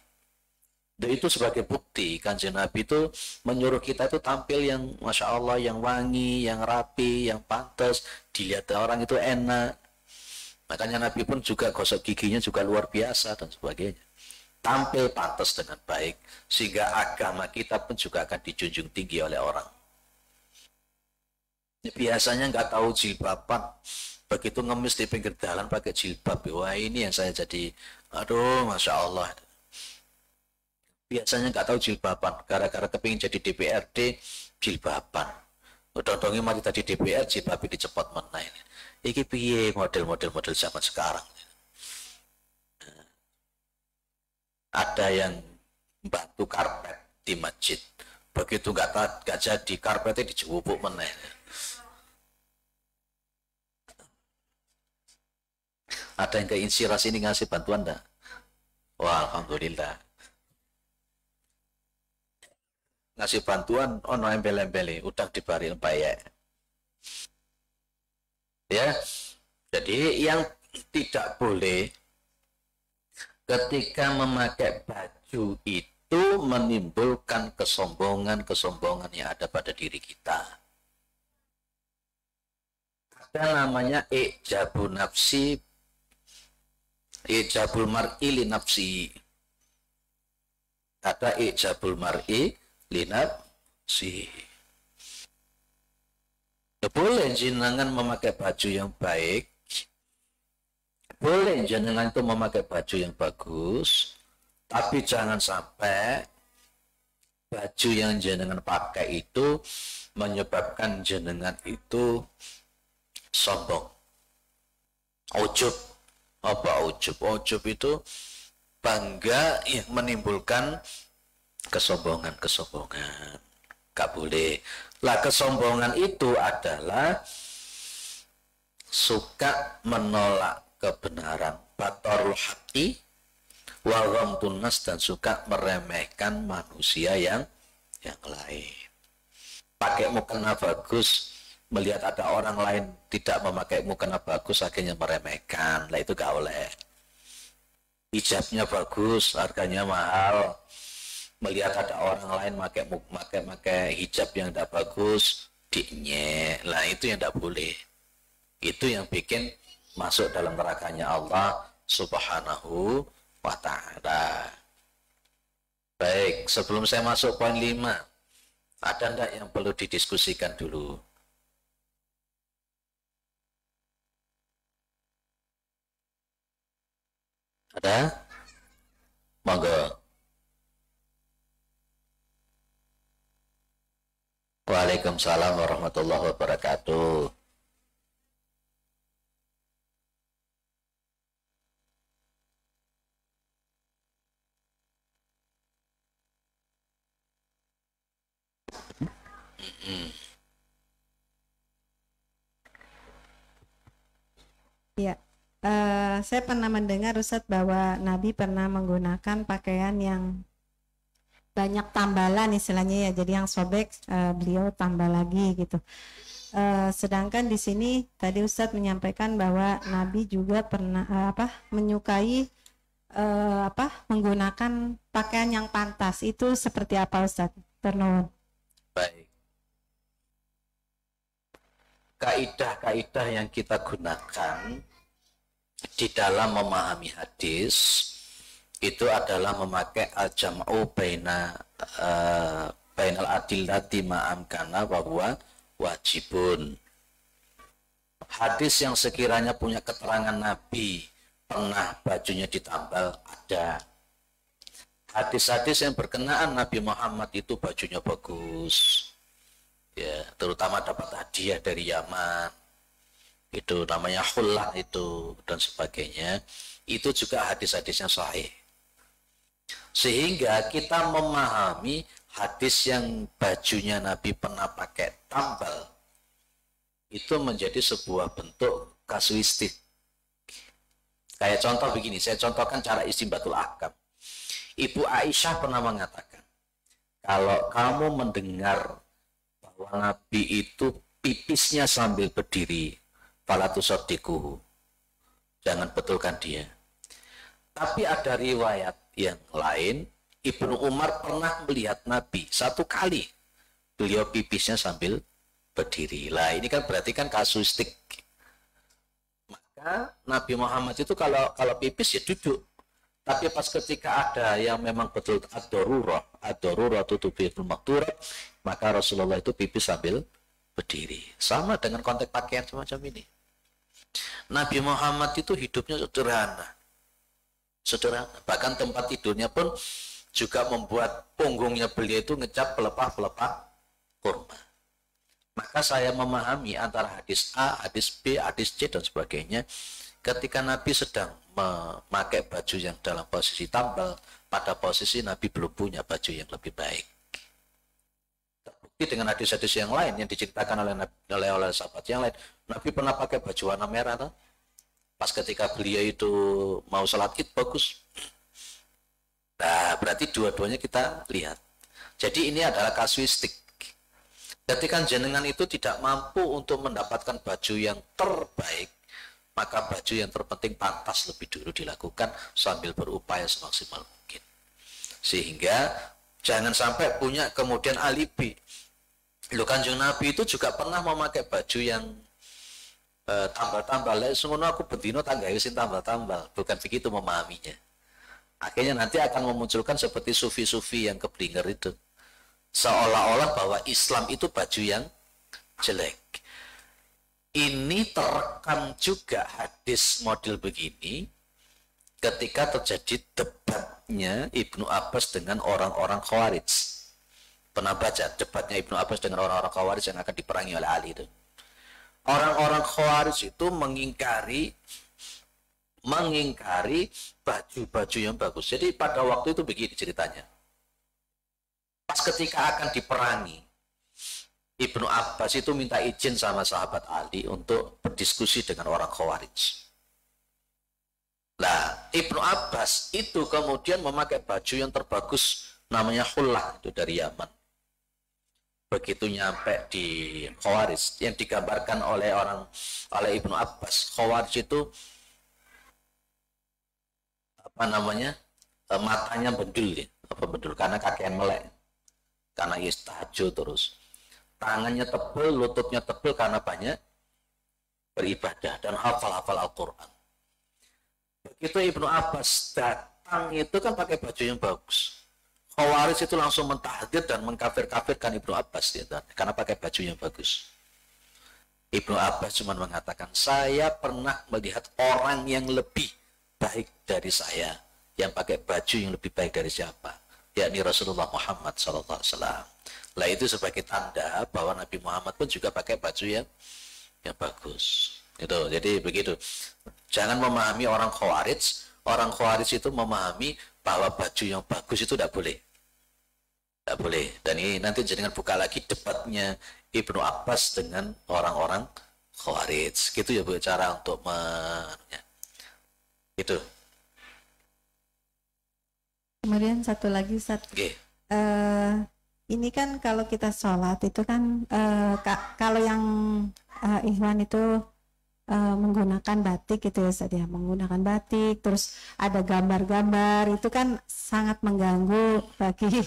Dan itu sebagai bukti Kanjeng Nabi itu menyuruh kita itu tampil yang Masya Allah, yang wangi, yang rapi, yang pantas, dilihat orang itu enak. Makanya Nabi pun juga gosok giginya juga luar biasa dan sebagainya. Tampil pantas dengan baik, sehingga agama kita pun juga akan dijunjung tinggi oleh orang. Biasanya nggak tahu jilbaban, begitu ngemis di pinggir jalan pakai jilbab. Wah, ini yang saya jadi, aduh, Masya Allah. Biasanya nggak tahu jilbaban, gara-gara kepingin jadi DPRD, jilbaban. Udah-udahnya mati tadi DPR, jilbabnya dicepot mana ini. Iki piye model-model zaman sekarang. Ada yang bantu karpet di masjid. Begitu nggak jadi karpetnya dijupuk meneh. Ada yang ke inspirasi ini ngasih bantuan enggak? Wah, alhamdulillah. Ngasih bantuan ono embel-embele, udah dibaril bayar. Ya. Jadi yang tidak boleh ketika memakai baju itu menimbulkan kesombongan yang ada pada diri kita. Ada namanya ijabul mar'i li nafsi. Ada ijabul mar'i li nafsi. Boleh jenengan memakai baju yang baik, boleh jenengan itu memakai baju yang bagus, tapi jangan sampai baju yang jenengan pakai itu menyebabkan jenengan itu sombong. Ujub. Apa ujub? Ujub itu bangga yang menimbulkan kesombongan. Gak boleh. Lah kesombongan itu adalah suka menolak kebenaran, batarul haqi wa ghamtun nas, dan suka meremehkan manusia yang lain. Pakai mukena bagus, melihat ada orang lain tidak memakai mukena bagus, akhirnya meremehkan. Lah itu gak oleh. Hijabnya bagus, harganya mahal, melihat ada orang lain pakai hijab yang tidak bagus, dinyek. Lah itu yang tidak boleh. Itu yang bikin masuk dalam nerakanya Allah Subhanahu wa ta'ala. Baik, sebelum saya masuk poin 5, ada enggak yang perlu didiskusikan dulu? Ada? Monggo. Waalaikumsalam warahmatullahi wabarakatuh. Ya, saya pernah mendengar Ustadz bahwa Nabi pernah menggunakan pakaian yang banyak tambalan istilahnya ya, jadi yang sobek beliau tambah lagi gitu. Sedangkan di sini tadi Ustadz menyampaikan bahwa Nabi juga pernah menyukai menggunakan pakaian yang pantas. Itu seperti apa Ustadz? Ternuhun. Baik. Kaidah-kaidah yang kita gunakan di dalam memahami hadis itu adalah memakai al-jam'u bainal adillati ma'amkana wa huwa wajibun. Hadis yang sekiranya punya keterangan Nabi pernah bajunya ditambal, ada. Hadis-hadis yang berkenaan Nabi Muhammad itu bajunya bagus, ya, terutama dapat hadiah dari Yaman, itu namanya khullah itu dan sebagainya, itu juga hadis-hadisnya sahih. Sehingga kita memahami hadis yang bajunya Nabi pernah pakai tambal itu menjadi sebuah bentuk kasuistik. Kayak contoh begini, saya contohkan cara istinbatul ahkam. Ibu Aisyah pernah mengatakan, kalau kamu mendengar bahwa Nabi itu pipisnya sambil berdiri, fala tusaddiquhu, jangan betulkan dia. Tapi ada riwayat yang lain, Ibnu Umar pernah melihat Nabi satu kali, beliau pipisnya sambil berdiri. Lah ini kan berarti kan kasuistik. Maka Nabi Muhammad itu kalau pipis ya duduk. Tapi pas ketika ada yang memang betul ad-darurah tutubihul makturat, maka Rasulullah itu pipis sambil berdiri. Sama dengan konteks pakaian semacam ini. Nabi Muhammad itu hidupnya sederhana. Bahkan tempat tidurnya pun juga membuat punggungnya beliau itu ngecap pelepah-pelepah kurma. Maka saya memahami antara hadis A, hadis B, hadis C dan sebagainya. Ketika Nabi sedang memakai baju yang dalam posisi tambal, pada posisi Nabi belum punya baju yang lebih baik. Terbukti dengan hadis-hadis yang lain yang diceritakan oleh sahabat yang lain. Nabi pernah pakai baju warna merah, toh? Pas ketika beliau itu mau sholat id, bagus. Nah, berarti dua-duanya kita lihat. Jadi ini adalah kasuistik. Ketika jenengan itu tidak mampu untuk mendapatkan baju yang terbaik, maka baju yang terpenting pantas lebih dulu dilakukan sambil berupaya semaksimal mungkin. Sehingga jangan sampai punya kemudian alibi. Loh, Kanjeng Nabi itu juga pernah memakai baju yang tambal-tambal. Semono aku bentino tangga isin tambal-tambal. Bukan begitu memahaminya. Akhirnya nanti akan memunculkan seperti sufi-sufi yang keblinger itu. Seolah-olah bahwa Islam itu baju yang jelek. Ini terekam juga hadis model begini ketika terjadi debatnya Ibnu Abbas dengan orang-orang Khawarij. Pernah baca debatnya Ibnu Abbas dengan orang-orang Khawarij yang akan diperangi oleh Ali itu. Orang-orang Khawarij itu mengingkari baju-baju yang bagus. Jadi pada waktu itu begini ceritanya. Pas ketika akan diperangi, Ibnu Abbas itu minta izin sama sahabat Ali untuk berdiskusi dengan orang Khawarij. Nah, Ibnu Abbas itu kemudian memakai baju yang terbagus, namanya khullah, itu dari Yaman. Begitu nyampe di Khawarij, yang digambarkan oleh Ibnu Abbas, Khawarij itu matanya bendul, karena kakean melek, karena tahajud terus. Tangannya tebel, lututnya tebel karena banyak beribadah dan hafal-hafal Al-Quran. Begitu Ibnu Abbas datang itu kan pakai baju yang bagus. Khawarij itu langsung mentahdir dan mengkafir-kafirkan Ibnu Abbas karena pakai baju yang bagus. Ibnu Abbas cuma mengatakan, saya pernah melihat orang yang lebih baik dari saya, yang pakai baju yang lebih baik dari siapa? Yakni Rasulullah Muhammad SAW. Lah itu sebagai tanda bahwa Nabi Muhammad pun juga pakai baju yang bagus. Itu. Jadi begitu. Jangan memahami orang Khawarij. Orang Khawarij itu memahami bahwa baju yang bagus itu tidak boleh. Tidak boleh. Dan ini nanti jangan buka lagi debatnya Ibnu Abbas dengan orang-orang Khawarij. Gitu ya Bu, cara untuk itu. Kemudian satu lagi Ustaz. Okay. Ini kan kalau kita sholat itu kan kalau yang Ikhwan itu menggunakan batik gitu ya Ustaz ya, menggunakan batik terus ada gambar-gambar, itu kan sangat mengganggu bagi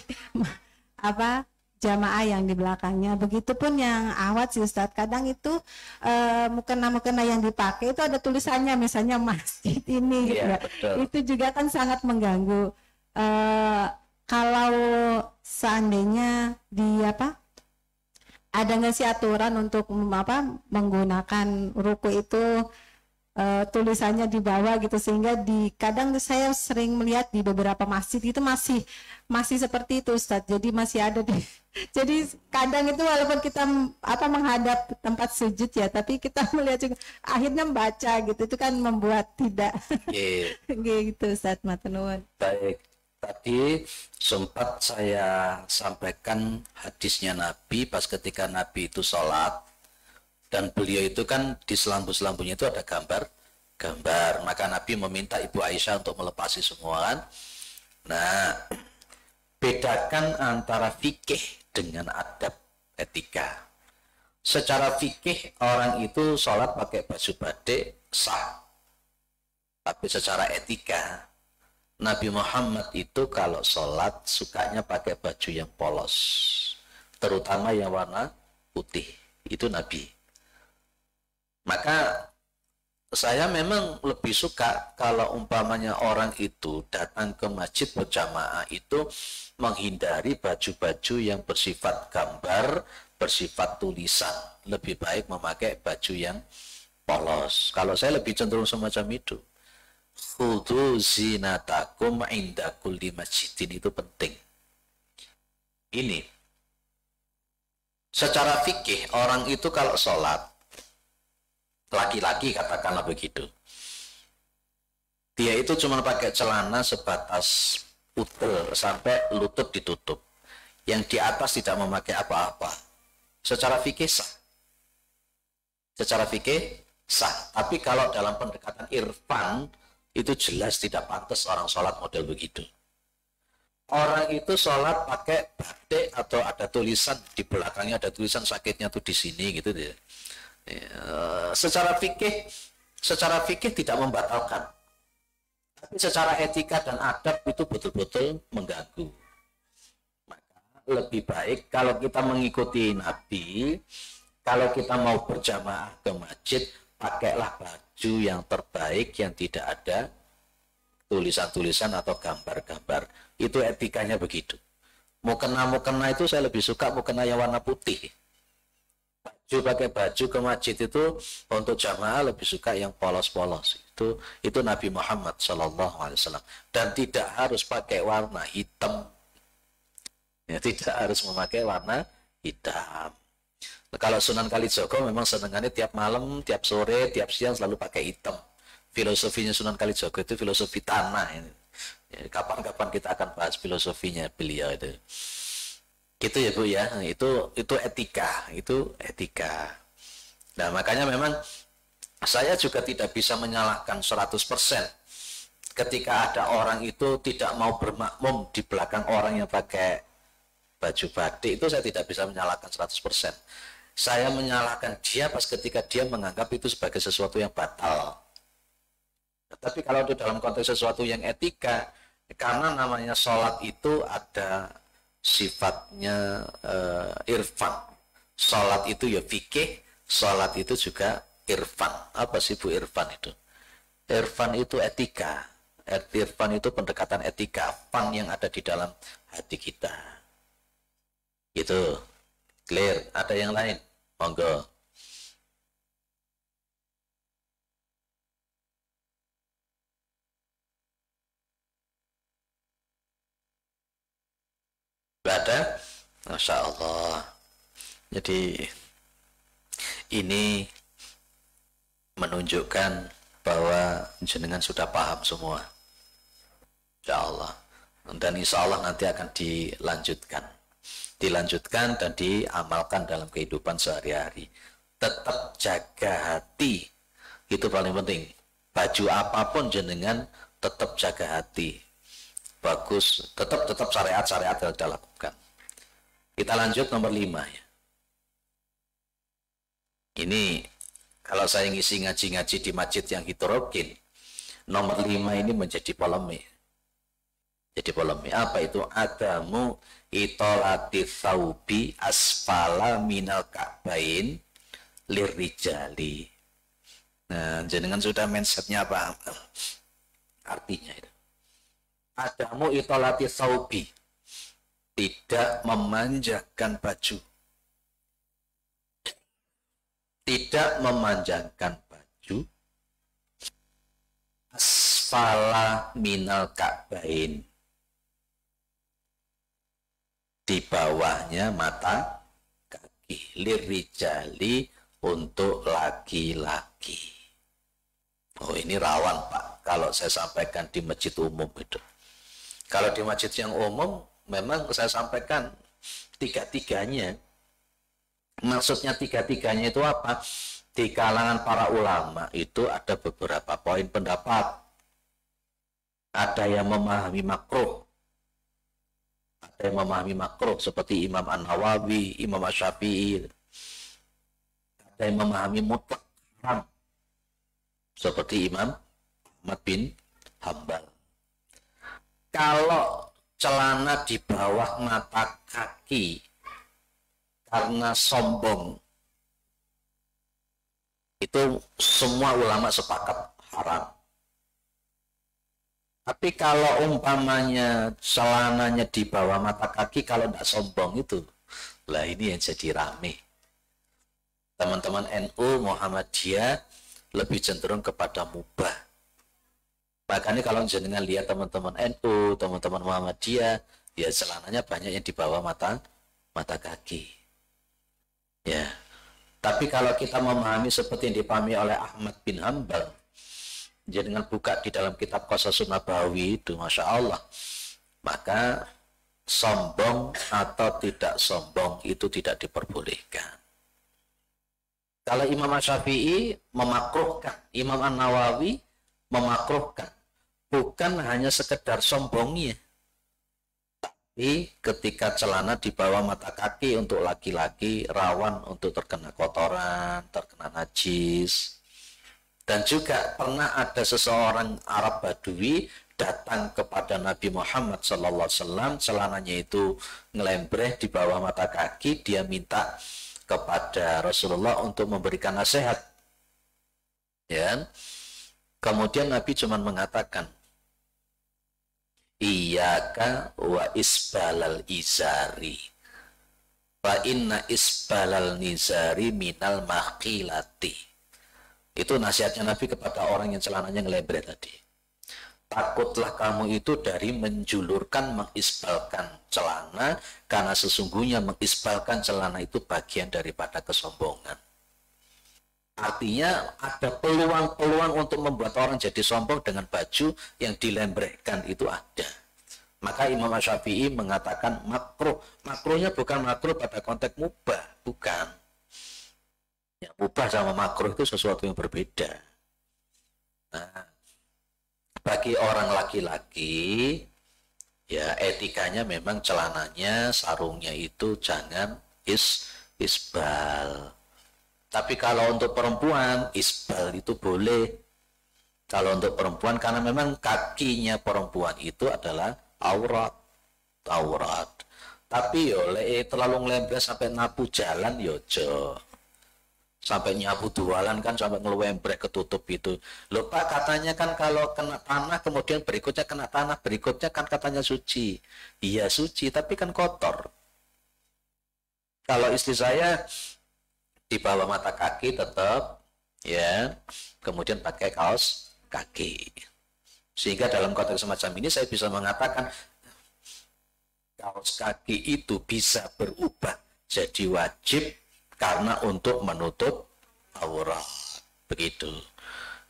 jamaah yang di belakangnya. Begitupun yang awat sih Ustaz, kadang itu mukena-mukena yang dipakai itu ada tulisannya misalnya masjid ini gitu ya. Itu juga kan sangat mengganggu. Kalau seandainya ada nggak sih aturan untuk menggunakan ruku itu tulisannya di bawah gitu, sehingga kadang saya sering melihat di beberapa masjid itu masih seperti itu Ustadz, jadi masih ada di jadi kadang itu walaupun kita menghadap tempat sujud ya, tapi kita melihat juga akhirnya membaca gitu, itu kan membuat tidak gitu Ustadz. Matur nuwun. Baik, tadi sempat saya sampaikan hadisnya Nabi pas ketika Nabi itu sholat, dan beliau itu kan di selambu-selambunya itu ada gambar, maka Nabi meminta Ibu Aisyah untuk melepasi semua kan. Nah, bedakan antara fikih dengan adab etika. Secara fikih orang itu sholat pakai baju batik sah, tapi secara etika Nabi Muhammad itu kalau sholat sukanya pakai baju yang polos, terutama yang warna putih, itu Nabi. Maka saya memang lebih suka kalau umpamanya orang itu datang ke masjid berjamaah itu menghindari baju-baju yang bersifat gambar, bersifat tulisan. Lebih baik memakai baju yang polos. Kalau saya lebih cenderung semacam itu. Khudhu zinatakum inda kulli masjidin, itu penting. Ini secara fikih orang itu kalau sholat, laki-laki katakanlah begitu, dia itu cuma pakai celana sebatas utel sampai lutut ditutup, yang di atas tidak memakai apa-apa. Secara fikih sah, tapi kalau dalam pendekatan irfan itu jelas tidak pantas orang sholat model begitu. Orang itu sholat pakai batik atau ada tulisan di belakangnya, ada tulisan sakitnya tuh di sini gitu deh. Secara fikih tidak membatalkan, tapi secara etika dan adab itu betul-betul mengganggu. Maka lebih baik kalau kita mengikuti Nabi, kalau kita mau berjamaah ke masjid, pakailah baju yang terbaik yang tidak ada tulisan-tulisan atau gambar-gambar. Itu etikanya begitu. Mukena itu saya lebih suka mukena yang warna putih. Pakai baju ke masjid itu untuk jamaah lebih suka yang polos-polos. Itu Nabi Muhammad SAW. Dan tidak harus pakai warna hitam. Ya, tidak harus memakai warna hitam. Nah, kalau Sunan Kalijogo memang senangannya tiap malam, tiap sore, tiap siang selalu pakai hitam. Filosofinya Sunan Kalijogo itu filosofi tanah. Ya, kapan-kapan kita akan bahas filosofinya beliau itu. Gitu ya Bu ya, itu etika. Nah makanya memang saya juga tidak bisa menyalahkan 100% ketika ada orang itu tidak mau bermakmum di belakang orang yang pakai baju batik, itu saya tidak bisa menyalahkan 100%. Saya menyalahkan dia pas ketika dia menganggap itu sebagai sesuatu yang batal. Tapi kalau di dalam konteks sesuatu yang etika, karena namanya sholat itu ada sifatnya irfan. Sholat itu ya fikih, sholat itu juga irfan. Apa sih Bu irfan itu? Irfan itu etika. Irfan itu pendekatan etika, fan yang ada di dalam hati kita. Itu clear. Ada yang lain? Monggo. Ada? Masya Allah. Jadi ini menunjukkan bahwa jenengan sudah paham semua. Insya Allah. Dan insya Allah nanti akan dilanjutkan dan diamalkan dalam kehidupan sehari-hari. Tetap jaga hati, itu paling penting. Baju apapun jenengan tetap jaga hati. Bagus, tetap syariat kita lakukan. Kita lanjut nomor 5 ya. Ini kalau saya ngisi ngaji-ngaji di masjid yang heterogen, nomor 5 ini menjadi polemik. Jadi polemik apa itu? Adamu itolati thawbi asfala minal ka'bain lirrijali. Nah, jenengan sudah mindsetnya apa? Artinya itu. Adamu itolati thawbi, tidak memanjangkan baju. Tidak memanjangkan baju asfala minal ka'bain, di bawahnya mata kaki, lirijali, untuk laki-laki. Oh, ini rawan Pak kalau saya sampaikan di masjid umum itu. Kalau di masjid yang umum memang saya sampaikan tiga-tiganya. Maksudnya tiga-tiganya itu apa? Di kalangan para ulama itu ada beberapa poin pendapat. Ada yang memahami makruh, ada yang memahami makruh seperti Imam An-Nawawi, Imam Asy-Syafi'i. Ada yang memahami mutlak haram seperti Imam Ahmad bin Hambal. Kalau celana di bawah mata kaki karena sombong, itu semua ulama sepakat haram. Tapi kalau umpamanya celananya di bawah mata kaki kalau tidak sombong itu, lah ini yang jadi rame. Teman-teman NU Muhammadiyah lebih cenderung kepada mubah. Makanya kalau jenengan lihat teman-teman NU, teman-teman Muhammadiyah, ya celananya banyak yang di bawah mata kaki. Ya. Tapi kalau kita memahami seperti yang dipahami oleh Ahmad bin Hambal, jenengan buka di dalam kitab Qasasun Nabawi itu, Masya Allah, maka sombong atau tidak sombong itu tidak diperbolehkan. Kalau Imam Asy-Syafi'i memakruhkan, Imam An-Nawawi memakruhkan, bukan hanya sekedar sombongnya, tapi ketika celana di bawah mata kaki untuk laki-laki rawan untuk terkena kotoran, terkena najis. Dan juga pernah ada seseorang Arab Badui datang kepada Nabi Muhammad SAW, celananya itu ngelembreh di bawah mata kaki, dia minta kepada Rasulullah untuk memberikan nasihat. Ya. Kemudian Nabi cuma mengatakan, Iyaka wa isbalal izari, fa inna isbalal nizari minal mahqilati. Itu nasihatnya Nabi kepada orang yang celananya ngelembreh tadi. Takutlah kamu itu dari menjulurkan, mengisbalkan celana, karena sesungguhnya mengisbalkan celana itu bagian daripada kesombongan. Artinya ada peluang-peluang untuk membuat orang jadi sombong dengan baju yang dilembrehkan itu ada. Maka Imam Asy-Syafi'i mengatakan makruh. Makruhnya bukan makruh pada konteks mubah, bukan. Ya, mubah sama makruh itu sesuatu yang berbeda. Nah, bagi orang laki-laki, ya etikanya memang celananya, sarungnya itu jangan isbal. Tapi kalau untuk perempuan, isbal itu boleh. Kalau untuk perempuan, karena memang kakinya perempuan itu adalah aurat. Tapi oleh terlalu ngelembreh sampai nyapu jalan, yojo. Sampai nyapu dualan kan sampai ngelembreh ketutup itu. Loh Pak, katanya kan kalau kena tanah, kemudian berikutnya kena tanah, berikutnya kan katanya suci. Iya suci, tapi kan kotor. Kalau istri saya di bawah mata kaki tetap, ya, kemudian pakai kaos kaki. Sehingga dalam konteks semacam ini saya bisa mengatakan kaos kaki itu bisa berubah jadi wajib karena untuk menutup aurat. Begitu.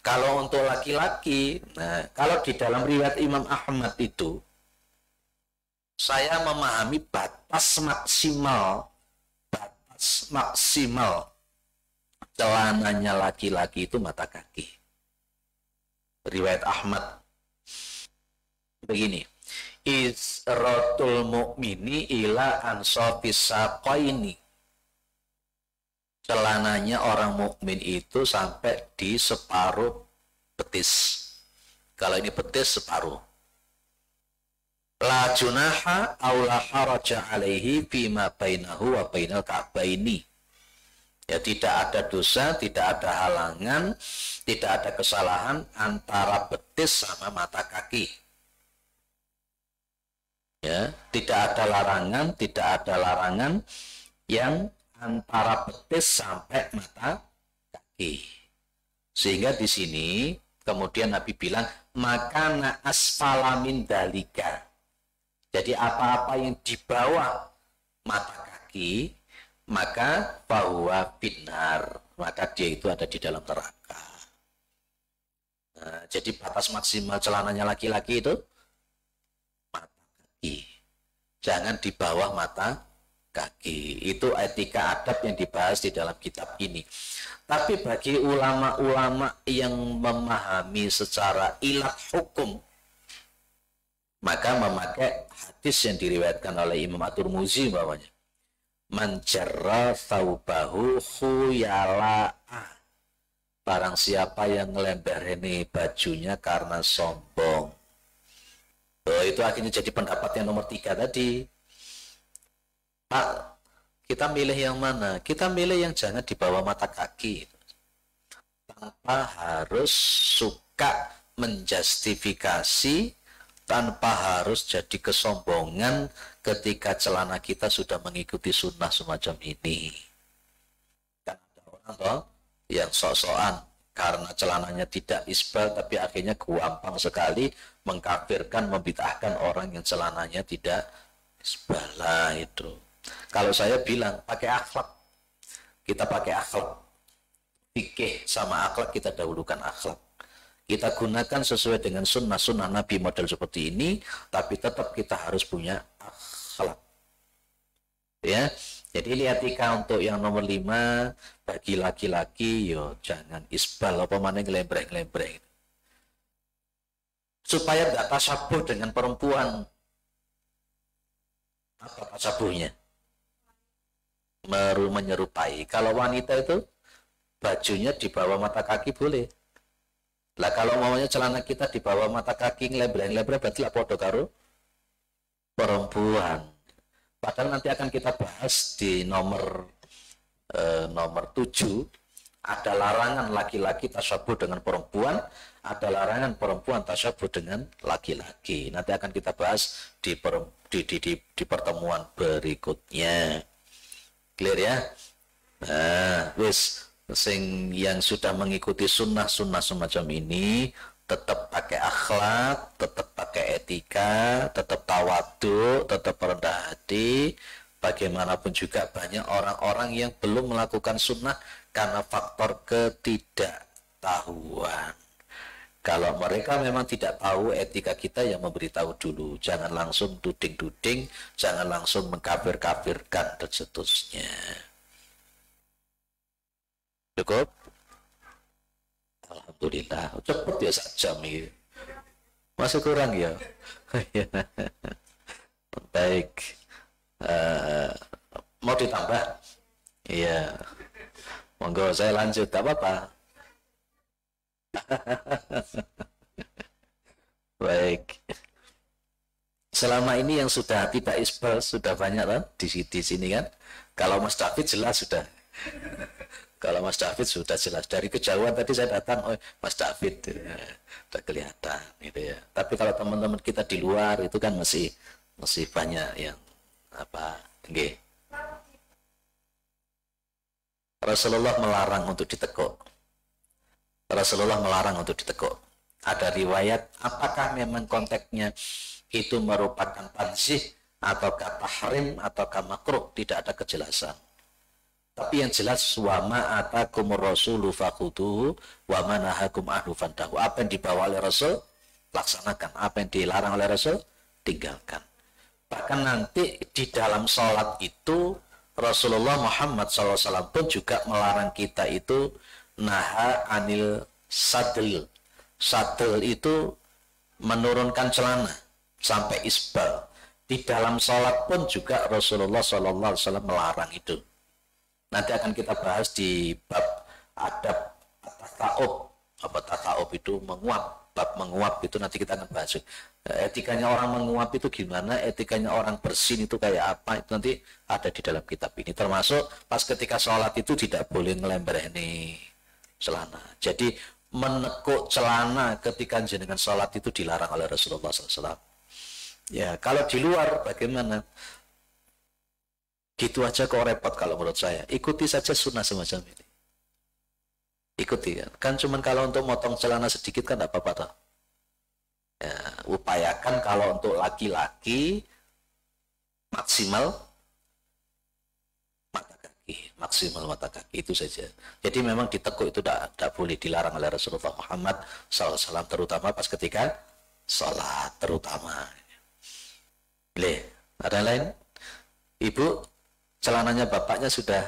Kalau untuk laki-laki, nah, kalau di dalam riwayat Imam Ahmad itu, saya memahami batas maksimal celananya laki-laki itu mata kaki. Riwayat Ahmad begini, isrotul mu'mini ila ansofis saqaini, celananya orang mukmin itu sampai di separuh betis. Kalau ini betis separuh. La junaha aw la haraja alaihi fima bainahu wa bainal ka'baini. Ya, tidak ada dosa, tidak ada halangan, tidak ada kesalahan antara betis sama mata kaki. Ya, tidak ada larangan yang antara betis sampai mata kaki. Sehingga di sini Kemudian Nabi bilang, makana asfala min dalika. Jadi apa-apa yang di bawah mata kaki, maka bahwa binar, maka dia itu ada di dalam neraka. Nah, jadi batas maksimal celananya laki-laki itu mata kaki. Jangan di bawah mata kaki. Itu etika adab yang dibahas di dalam kitab ini. Tapi bagi ulama-ulama yang memahami secara ilat hukum, maka memakai hadis yang diriwayatkan oleh Imam At-Tirmidzi bawahnya. Manjarra thawbahu khuyala'a. Barang siapa yang ngelembereni bajunya karena sombong. Oh, itu akhirnya jadi pendapat yang nomor 3 tadi. Pak, kita milih yang mana? Kita milih yang jangan di bawah mata kaki. Tanpa harus suka menjustifikasi, tanpa harus jadi kesombongan ketika celana kita sudah mengikuti sunnah semacam ini. Kan ada orang toh yang sok-sokan karena celananya tidak isbal, tapi akhirnya gampang sekali mengkafirkan, membid'ahkan orang yang celananya tidak isbal. Lah itu. Kalau saya bilang pakai akhlak, kita pakai akhlak. Fikih sama akhlak kita dahulukan akhlak. Kita gunakan sesuai dengan sunnah-sunnah Nabi model seperti ini, tapi tetap kita harus punya akhlak. Ya, jadi etika untuk yang nomor 5 bagi laki-laki, yo jangan isbal apa mana ngelembreng-lembreng. Supaya tidak tasabuh dengan perempuan. Apa tasabuhnya? Menyerupai. Kalau wanita itu bajunya di bawah mata kaki boleh. Lah kalau maunya celana kita di bawah mata kaki ngelembreng-lembreng berarti lah podo karo perempuan. Padahal nanti akan kita bahas di nomor 7 ada larangan laki-laki tasyabuh dengan perempuan, ada larangan perempuan tasyabuh dengan laki-laki. Nanti akan kita bahas di pertemuan berikutnya. Clear ya? Nah, wis sing yang sudah mengikuti sunnah-sunnah semacam ini tetap pakai akhlak, tetap pakai etika, tetap tawadu, tetap rendah hati. Bagaimanapun juga banyak orang-orang yang belum melakukan sunnah karena faktor ketidaktahuan. Kalau mereka memang tidak tahu, etika kita yang memberitahu dulu. Jangan langsung duding-duding, jangan langsung mengkafir-kafirkan dan seterusnya. Cukup? Alhamdulillah. Cepet ya 1 jam ini. Masih kurang ya? Baik. Mau ditambah? Iya. Monggo saya lanjut, tak apa-apa. Baik. Selama ini yang sudah tidak isbal sudah banyak kan di sini kan. Kalau Mas David jelas sudah. Kalau Mas David sudah jelas dari kejauhan tadi saya datang, oh Mas David udah kelihatan gitu ya. Tapi kalau teman-teman kita di luar itu kan masih banyak yang apa nggih. Rasulullah melarang untuk ditekuk. Rasulullah melarang untuk ditekuk. Ada riwayat, apakah memang konteksnya itu merupakan tanzih ataukah tahrim ataukah makruh, tidak ada kejelasan. Tapi yang jelas wama atakumur rasulu fakhuduhu wa manahakum anhu fantahu. Apa yang dibawa oleh Rasul laksanakan, apa yang dilarang oleh Rasul tinggalkan. Bahkan nanti di dalam sholat itu Rasulullah Muhammad SAW pun juga melarang kita itu naha anil sadl. Sadl itu menurunkan celana sampai isbal. Di dalam sholat pun juga Rasulullah SAW melarang itu. Nanti akan kita bahas di bab adab tasawuf. Apa tasawuf itu menguap, bab menguap itu nanti kita akan bahas. Etikanya orang menguap itu gimana, etikanya orang bersin itu kayak apa, itu nanti ada di dalam kitab ini. Termasuk pas ketika sholat itu tidak boleh ngelembreni celana. Jadi menekuk celana ketika jenengan sholat itu dilarang oleh Rasulullah SAW. Ya, kalau di luar bagaimana? Gitu aja kok repot kalau menurut saya. Ikuti saja sunnah semacam ini. ikuti kan. Kan cuman kalau untuk motong celana sedikit kan tidak apa-apa toh. Ya, upayakan kalau untuk laki-laki maksimal mata kaki itu saja. Jadi memang ditekuk itu tidak boleh, dilarang oleh Rasulullah Muhammad SAW, terutama pas ketika sholat terutama. Boleh. Ada lain? Ibu, celananya bapaknya sudah.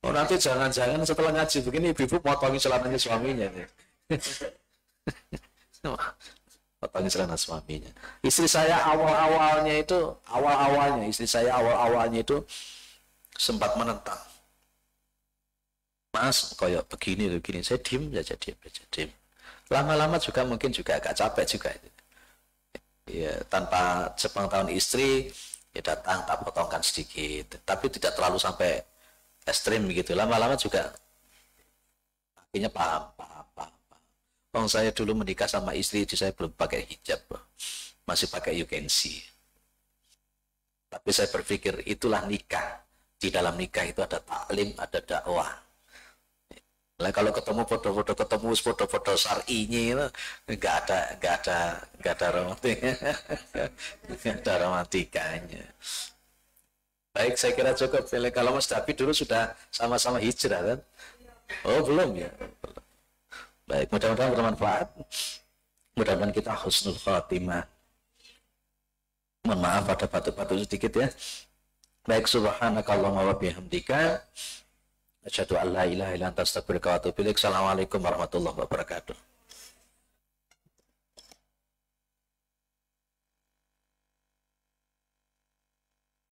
Oh nanti jangan-jangan setelah ngaji begini ibu-ibu motongi celananya suaminya nih. Potongi celana suaminya. Istri saya awal-awalnya itu sempat menentang. Mas, kayak begini. Saya diem. Lama-lama juga mungkin juga agak capek juga. Ya, tanpa sepengetahuan istri, ya datang tak potongkan sedikit. Tapi tidak terlalu sampai ekstrim begitu. Lama-lama juga akhirnya paham. Saya dulu menikah sama istri saya belum pakai hijab, masih pakai you can see. Tapi saya berpikir itulah nikah. Di dalam nikah itu ada taklim, ada dakwah. Nah, kalau ketemu foto-foto syar'inya, nggak ada romantikanya. Baik, saya kira cukup. Kalau Mas David dulu sudah sama-sama hijrah kan? Oh belum ya. Baik, mudah-mudahan bermanfaat. Mudah-mudahan kita husnul khatimah. Mohon maaf ada batuk-batuk sedikit ya. Baik, subhanakallahumma wa bihamdika asyhadu an la ilaha illa anta astaghfiruka wa atubu ilaik. Assalamualaikum warahmatullahi wabarakatuh.